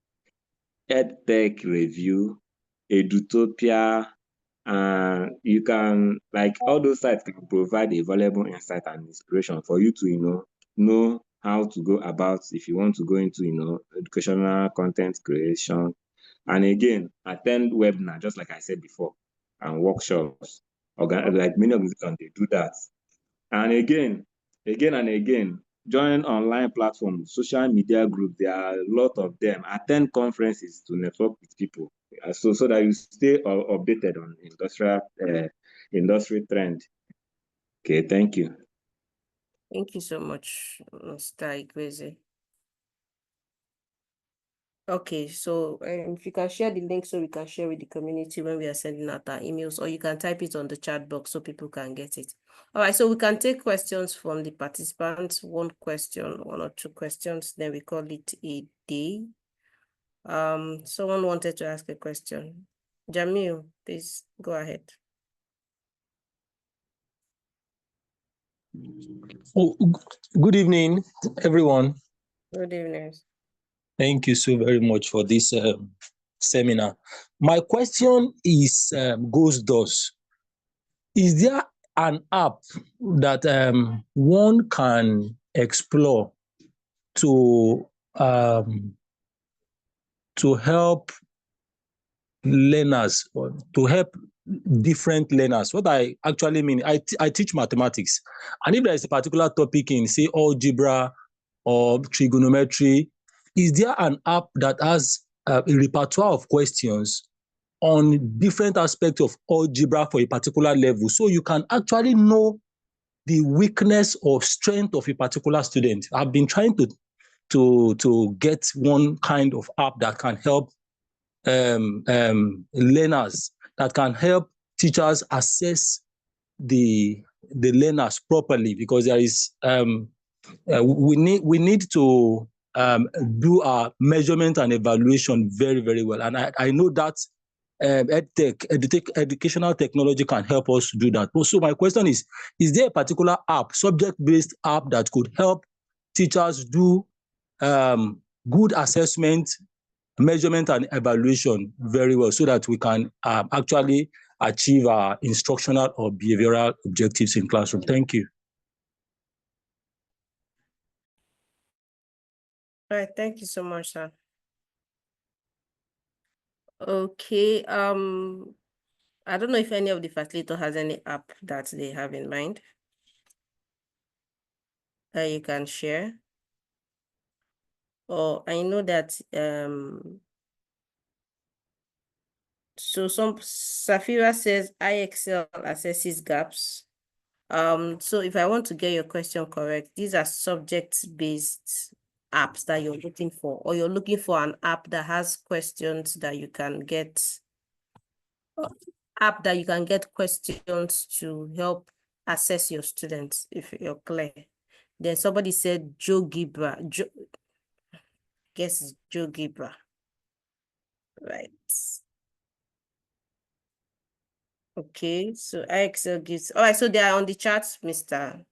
Edtech Review, Edutopia, and you can, like, all those sites can provide a valuable insight and inspiration for you to, know how to go about if you want to go into, educational content creation. And again, attend webinar, just like I said before, and workshops. Like many organizations, they do that. And again and again, join online platforms, social media groups. There are a lot of them. Attend conferences to network with people, so that you stay updated on industry trend. Okay, thank you. Thank you so much, Mr. Igweze. Okay, so if you can share the link so we can share with the community when we are sending out our emails, or you can type it on the chat box so people can get it. All right, so we can take questions from the participants, one or two questions, then we call it a day. Someone wanted to ask a question. Jamil, please go ahead. Oh, good evening, everyone. Good evening. Thank you so very much for this seminar. My question is goes thus. Is there an app that one can explore to help learners, or to help different learners? What I actually mean, I teach mathematics, and if there is a particular topic in, say, algebra or trigonometry, is there an app that has a repertoire of questions on different aspects of algebra for a particular level, so you can actually know the weakness or strength of a particular student? I've been trying to get one kind of app that can help learners, that can help teachers assess the the learners properly, because there is we need to do our measurement and evaluation very, very well. And I know that educational technology can help us do that. So my question is there a particular app, subject-based app, that could help teachers do good assessment, measurement, and evaluation very well, so that we can actually achieve our instructional or behavioral objectives in classroom? Thank you. All right, thank you so much, sir. Okay, I don't know if any of the facilitator has any app that they have in mind that you can share. Or I know that so Safira says IXL assesses gaps. So if I want to get your question correct, these are subject-based apps that you're looking for, or you're looking for an app that has questions that you can get, questions to help assess your students, if you're clear. Then somebody said Joe Gibra. Guess it's Joe Gibra. Right. Okay, so IXL gives, all right, so they are on the chat, Mr.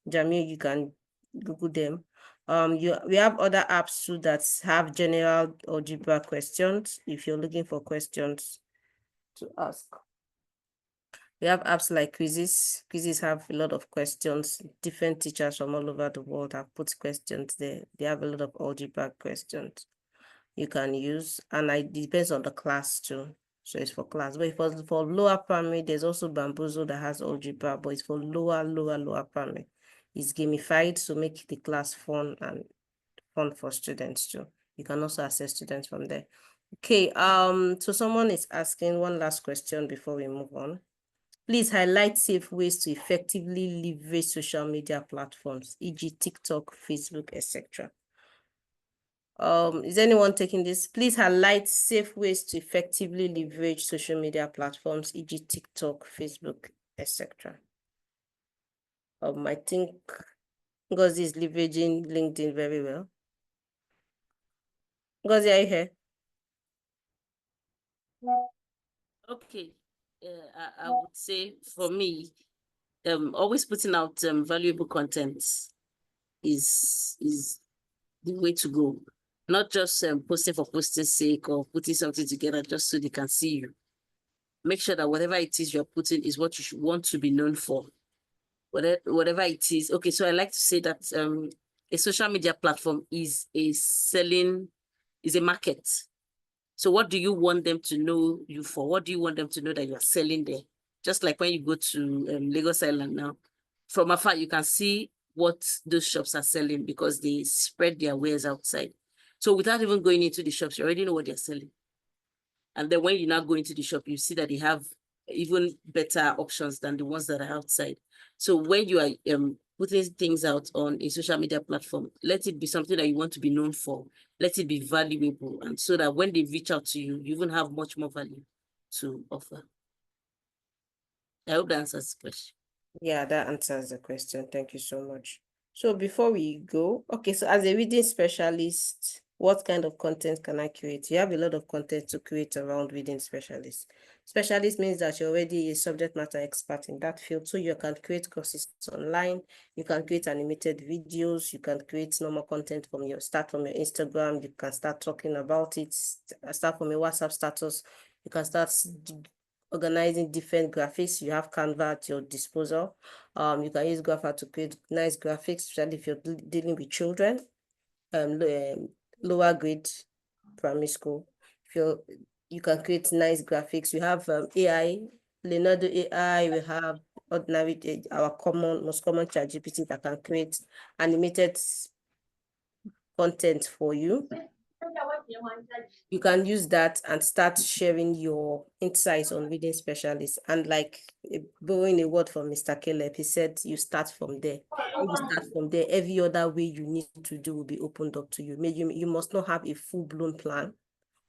Jamil, you can Google them. We have other apps too that have general algebra questions if you're looking for questions to ask. We have apps like Quizzes. Quizzes have a lot of questions. Different teachers from all over the world have put questions there. They have a lot of algebra questions you can use, and it depends on the class too. So it's for class. But for lower primary, there's also Bamboozle that has algebra, but it's for lower primary. It's gamified to make the class fun and fun for students too. You can also assess students from there. Okay, so someone is asking one last question before we move on. Please highlight safe ways to effectively leverage social media platforms, e.g. TikTok, Facebook, etc. Is anyone taking this? Please highlight safe ways to effectively leverage social media platforms, e.g. TikTok, Facebook, etc. I think Ngozi is leveraging LinkedIn very well. Ngozi, are you here? Okay, I would say for me, always putting out valuable content is the way to go. Not just posting for posting's sake or putting something together just so they can see you. Make sure that whatever it is you're putting is what you should want to be known for. Whatever it is. Okay, so I like to say that a social media platform is a market. So what do you want them to know you for? What do you want them to know that you're selling there? Just like when you go to Lagos Island now, from afar, you can see what those shops are selling because they spread their wares outside. So without even going into the shops, you already know what they're selling. And then when you now go into the shop, you see that they have even better options than the ones that are outside. So when you are putting things out on a social media platform, let it be something that you want to be known for. Let it be valuable, and so that when they reach out to you, you even have much more value to offer. I hope that answers the question. Yeah, that answers the question. Thank you so much. So before we go, okay, so as a reading specialist, what kind of content can I create? You have a lot of content to create around reading specialists. Specialist means that you're already a subject matter expert in that field, so you can create courses online, you can create animated videos, you can create normal content start from your Instagram, you can start talking about it, start from your WhatsApp status, you can start organizing different graphics. You have Canva at your disposal. You can use Grapha to create nice graphics, especially if you're dealing with children, lower grade primary school. You can create nice graphics. You have AI, Leonardo AI. We have ordinary, our most common ChatGPT that can create animated content for you. You can use that and start sharing your insights on reading specialists. And like borrowing a word from Mr. Caleb, he said you start from there. When you start from there, every other way you need to do will be opened up to you. You must not have a full-blown plan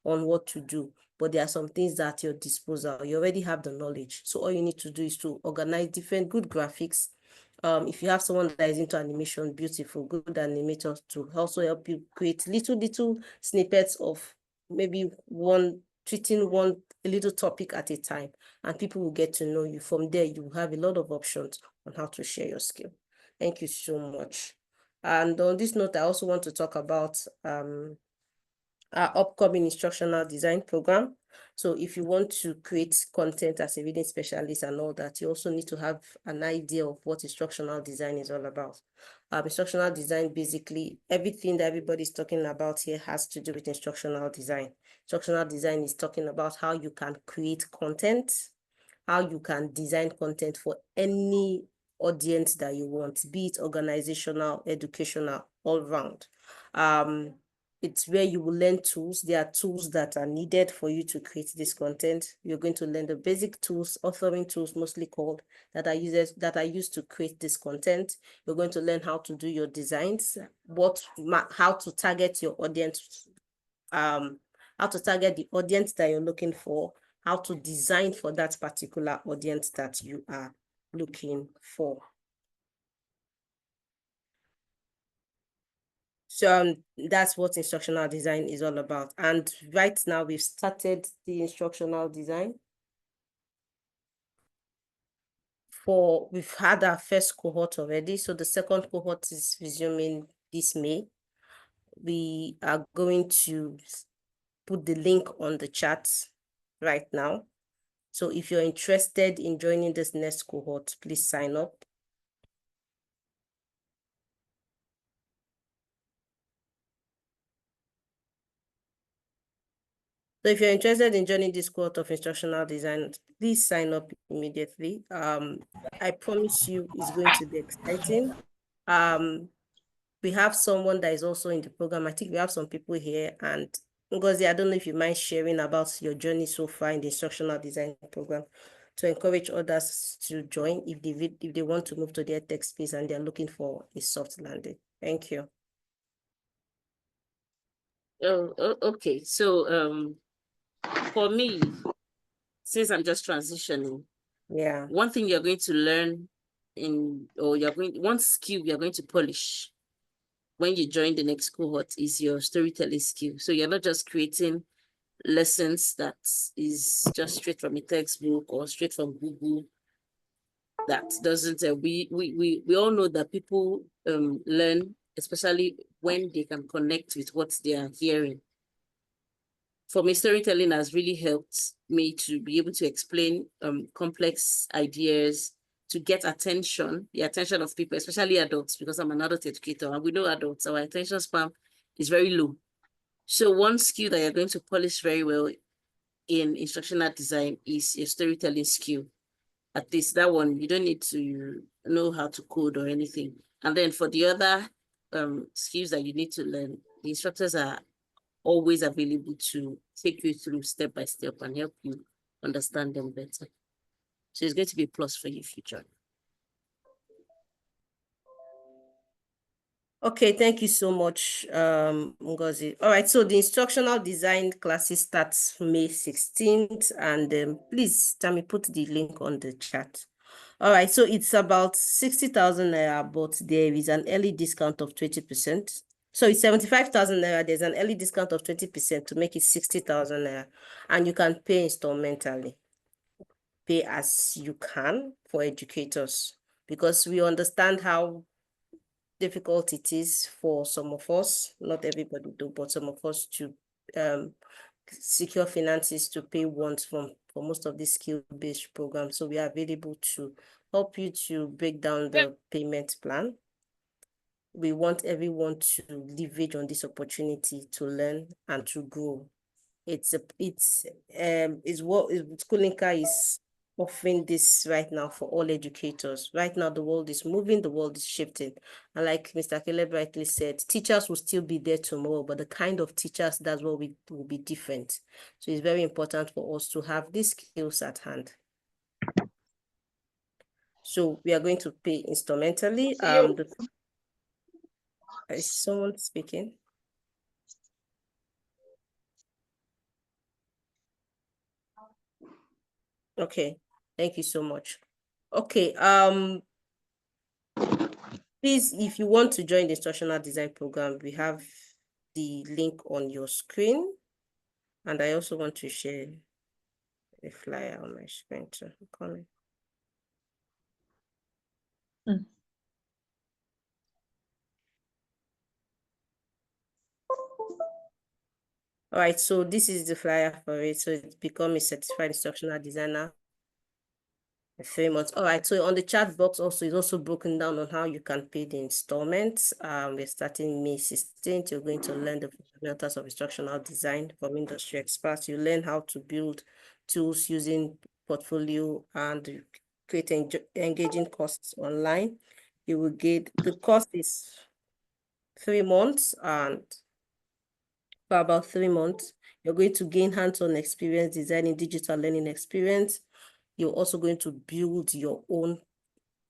on what to do, but there are some things that at your disposal. You already have the knowledge. So all you need to do is to organize different good graphics. If you have someone that is into animation, beautiful, good animators to also help you create little snippets of maybe treating a little topic at a time, and people will get to know you. From there, you will have a lot of options on how to share your skill. Thank you so much. And on this note, I also want to talk about our upcoming instructional design program. So if you want to create content as a reading specialist and all that, you also need to have an idea of what instructional design is all about. Instructional design, basically, everything that everybody is talking about here has to do with instructional design. Instructional design is talking about how you can create content, how you can design content for any audience that you want, be it organizational, educational, all round. It's where you will learn tools. There are tools that are needed for you to create this content. You're going to learn the basic tools, authoring tools mostly called, that are used to create this content. You're going to learn how to do your designs, how to target your audience, how to target the audience that you're looking for, how to design for that particular audience that you are looking for. So that's what instructional design is all about. And right now we've started the instructional design. We've had our first cohort already. So the second cohort is resuming this May. We are going to put the link on the chat right now. So if you're interested in joining this next cohort, please sign up. So if you're interested in joining this cohort of instructional design, please sign up immediately. I promise you it's going to be exciting. We have someone that is also in the program. I think we have some people here, and Ngozi, I don't know if you mind sharing about your journey so far in the instructional design program to encourage others to join if they want to move to the Edtech space and they're looking for a soft landing. Thank you. Okay. So for me, since I'm just transitioning, yeah, one thing you're going to learn one skill you're going to polish when you join the next cohort is your storytelling skill. So you're not just creating lessons that is just straight from a textbook or straight from Google. That doesn't, we all know that people learn, especially when they can connect with what they are hearing. For me, storytelling has really helped me to be able to explain complex ideas, to get the attention of people, especially adults, because I'm an adult educator, and we know adults, our attention span is very low. So one skill that you're going to polish very well in instructional design is your storytelling skill. At least that one, you don't need to know how to code or anything. And then for the other skills that you need to learn, the instructors are always available to take you through step by step and help you understand them better. So it's going to be a plus for your future. Okay, thank you so much, Ngozi. All right, so the instructional design classes starts May 16th, and please, Tammy, put the link on the chat. All right, so it's about 60,000 naira, but there is an early discount of 20%. So it's 75,000 naira, there's an early discount of 20% to make it 60,000 naira, and you can pay instrumentally. Pay as you can for educators, because we understand how difficult it is for some of us, not everybody do, but some of us to secure finances to pay once for most of these skill-based programs. So we are available to help you to break down the payment plan. We want everyone to leverage on this opportunity to learn and to grow. It's what Schoolinka is offering this right now for all educators. Right now, the world is moving, the world is shifting. And like Mr. Caleb rightly said, teachers will still be there tomorrow, but the kind of teachers, that's what will be different. So it's very important for us to have these skills at hand. So we are going to pay instrumentally. Is someone speaking? Okay, thank you so much. Okay, please, if you want to join the instructional design program, we have the link on your screen. And I also want to share a flyer on my screen too. Coming. All right, so this is the flyer for it. So it's become a certified instructional designer in 3 months. All right, so on the chat box also is also broken down on how you can pay the installments. We're starting May 16th. You're going to learn the fundamentals of instructional design from industry experts. You learn how to build tools using portfolio and create engaging courses online. You will get, the course is 3 months, and for about 3 months, you're going to gain hands-on experience designing digital learning experience. You're also going to build your own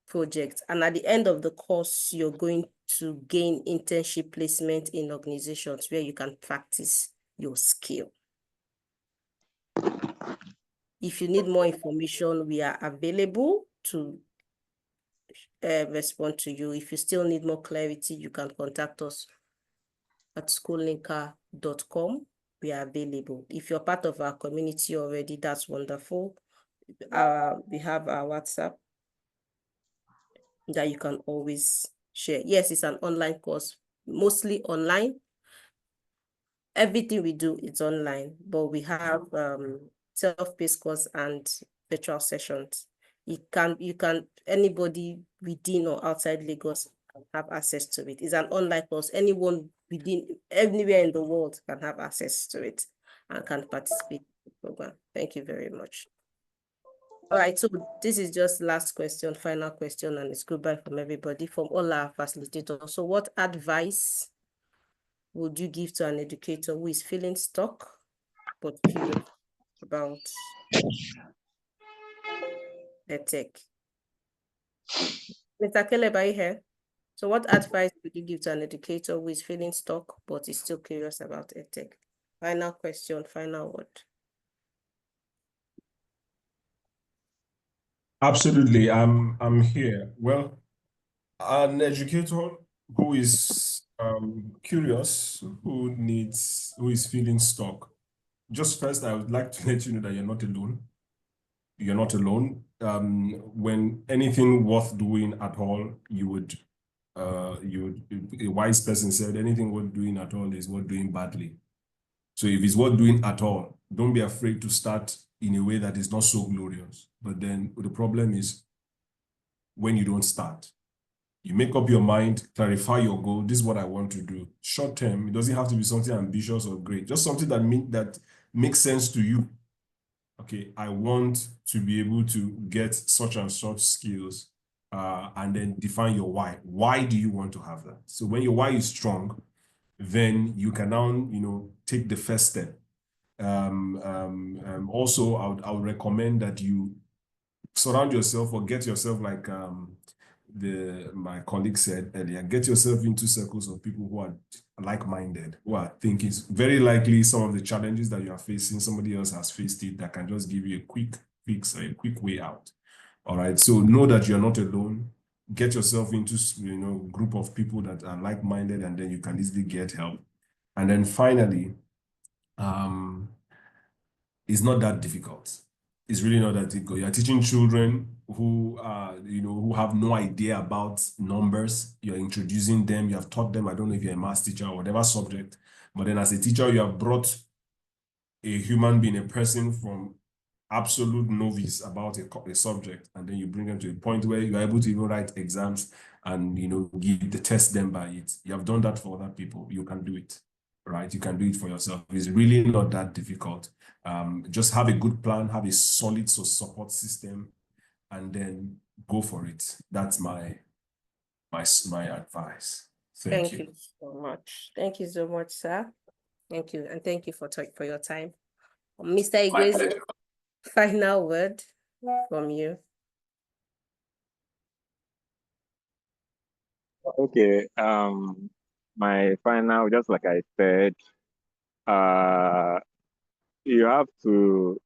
project. And at the end of the course, you're going to gain internship placement in organizations where you can practice your skill. If you need more information, we are available to respond to you. If you still need more clarity, you can contact us at schoolinka.com. We are available. If you're part of our community already, that's wonderful. We have our WhatsApp that you can always share. Yes, it's an online course, mostly online. Everything we do is online, but we have self-paced course and virtual sessions. You can anybody within or outside Lagos can have access to it. It's an online course. Anyone within anywhere in the world can have access to it and can participate in the program. Thank you very much. All right, so this is just last question, final question, and it's goodbye from everybody, from all our facilitators. So what advice would you give to an educator who is feeling stuck but curious about Edtech? Mr. Caleb, are you here? So what advice would you give to an educator who is feeling stuck but is still curious about Edtech? Final question, final word. Absolutely, I'm here. Well, an educator who is curious, who is feeling stuck. Just first, I would like to let you know that you're not alone. You're not alone. When anything worth doing at all, a wise person said, anything worth doing at all is worth doing badly. So if it's worth doing at all, don't be afraid to start in a way that is not so glorious. But then the problem is when you don't start. You make up your mind, clarify your goal. This is what I want to do. Short term, it doesn't have to be something ambitious or great, just something that makes sense to you. Okay, I want to be able to get such and such skills, and then define your why. Why do you want to have that? So when your why is strong, then you can now, take the first step. Also, I would recommend that you surround yourself or get yourself, like my colleague said earlier, get yourself into circles of people who are like-minded, who are thinking. Very likely some of the challenges that you are facing, somebody else has faced it, that can just give you a quick fix or a quick way out. All right, so know that you're not alone. Get yourself into group of people that are like-minded, and then you can easily get help. And then finally, it's not that difficult. It's really not that difficult. You're teaching children who who have no idea about numbers. You're introducing them. You have taught them. I don't know if you're a math teacher or whatever subject, but then as a teacher, you have brought a human being, a person from absolute novice about a subject, and then you bring them to a point where you're able to even write exams and test them by it. You have done that for other people. You can do it, right? You can do it for yourself. It's really not that difficult. Just have a good plan, have a solid support system, and then go for it. That's my advice. Thank you. Thank you so much. Thank you so much, sir. Thank you, and thank you for your time. Mr. Igwe's final word from you. Okay. My final, just like I said, you have to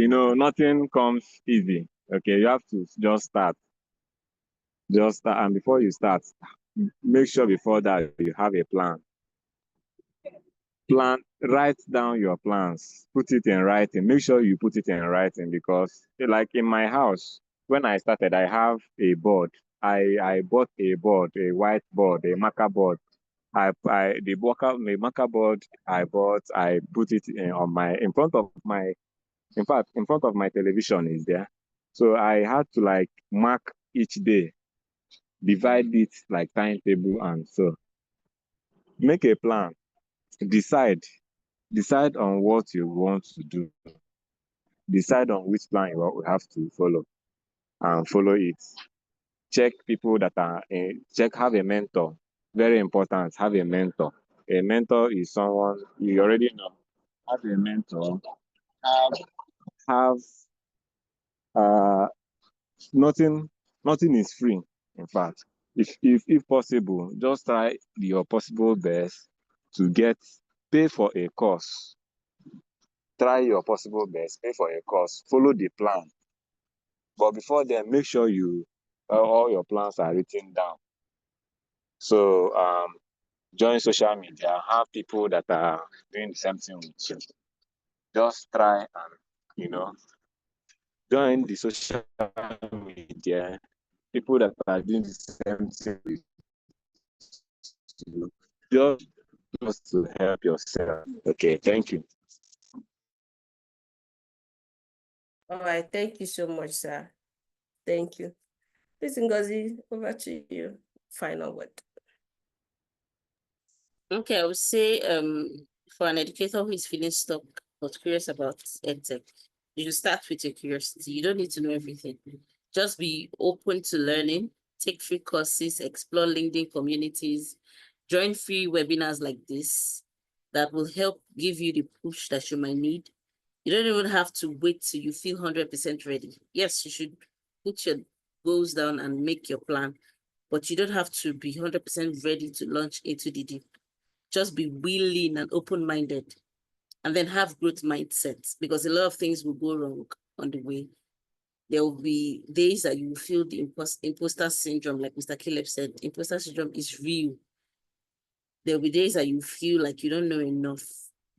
nothing comes easy. Okay, you have to just start. Just start, and before you start, make sure before that you have a plan. Write down your plans, put it in writing. Make sure you put it in writing, because like in my house, when I started, I have a board. I bought a board, a whiteboard, a marker board. The marker board I bought, I put it in front of my, in fact, in front of my television is there. So I had to like mark each day, divide it like timetable, and so make a plan. Decide on what you want to do. Decide on which plan you have to follow, and follow it. Check people that are have a mentor. Very important. Have a mentor. A mentor is someone you already know. Have a mentor. Have nothing is free. In fact, if possible, just try your possible best to pay for a course. Try your possible best, pay for a course, follow the plan. But before then, make sure all your plans are written down. So join social media, have people that are doing the same thing with you. Just try and join the social media, people that are doing the same thing with you. Just to help yourself. Okay, thank you. All right, thank you so much, sir. Thank you. Please, Ngozi, over to you. Final word. Okay, I would say for an educator who is feeling stuck but curious about EdTech, you should start with your curiosity. You don't need to know everything. Just be open to learning, take free courses, explore LinkedIn communities, join free webinars like this that will help give you the push that you might need. You don't even have to wait till you feel 100% ready. Yes, you should put your goals down and make your plan, but you don't have to be 100% ready to launch into the deep. Just be willing and open-minded, and then have growth mindsets, because a lot of things will go wrong on the way. There will be days that you feel the imposter syndrome, like Mr. Caleb said. Imposter syndrome is real. There will be days that you feel like you don't know enough.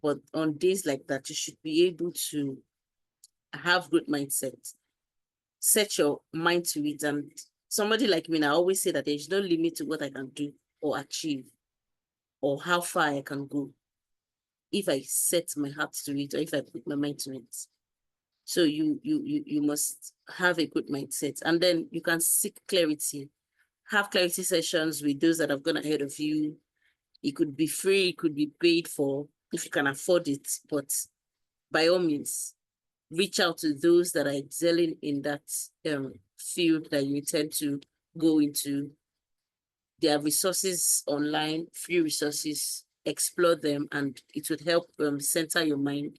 But on days like that, you should be able to have good mindset. Set your mind to it. And somebody like me, I always say that there's no limit to what I can do or achieve, or how far I can go, if I set my heart to it, or if I put my mind to it. So you must have a good mindset, and then you can seek clarity. Have clarity sessions with those that have gone ahead of you. It could be free, it could be paid for if you can afford it, but by all means, reach out to those that are excelling in that field that you intend to go into. There are resources online, free resources. Explore them, and it would help center your mind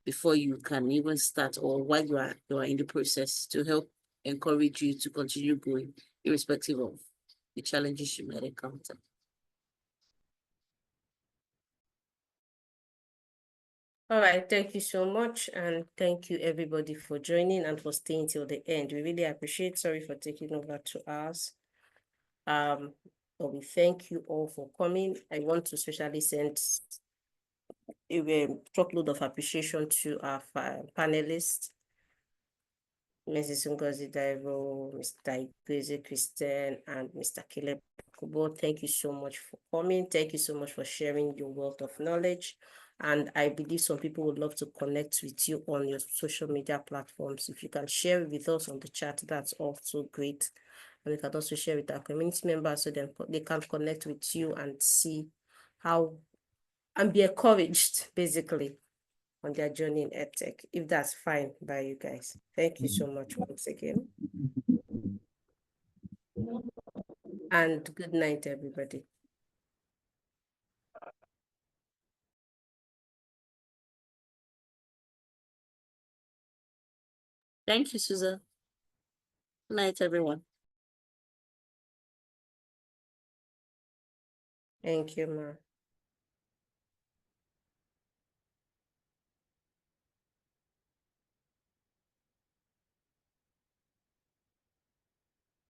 before you can even start, or while you are in the process, to help encourage you to continue going, irrespective of the challenges you might encounter. All right, thank you so much, and thank you everybody for joining and for staying till the end. We really appreciate. Sorry for taking over 2 hours. But we thank you all for coming. I want to especially send a truckload of appreciation to our panelists, Mrs. Ngozi Daivo, Mr. Igweze Christian, and Mr. Caleb Kubo. Thank you so much for coming. Thank you so much for sharing your wealth of knowledge. And I believe some people would love to connect with you on your social media platforms. If you can share it with us on the chat, that's also great. And we can also share with our community members so then they can connect with you and see how, and be encouraged basically on their journey in EdTech, if that's fine by you guys. Thank you so much once again. And good night, everybody. Thank you, Susan. Good night, everyone. Thank you, Ma.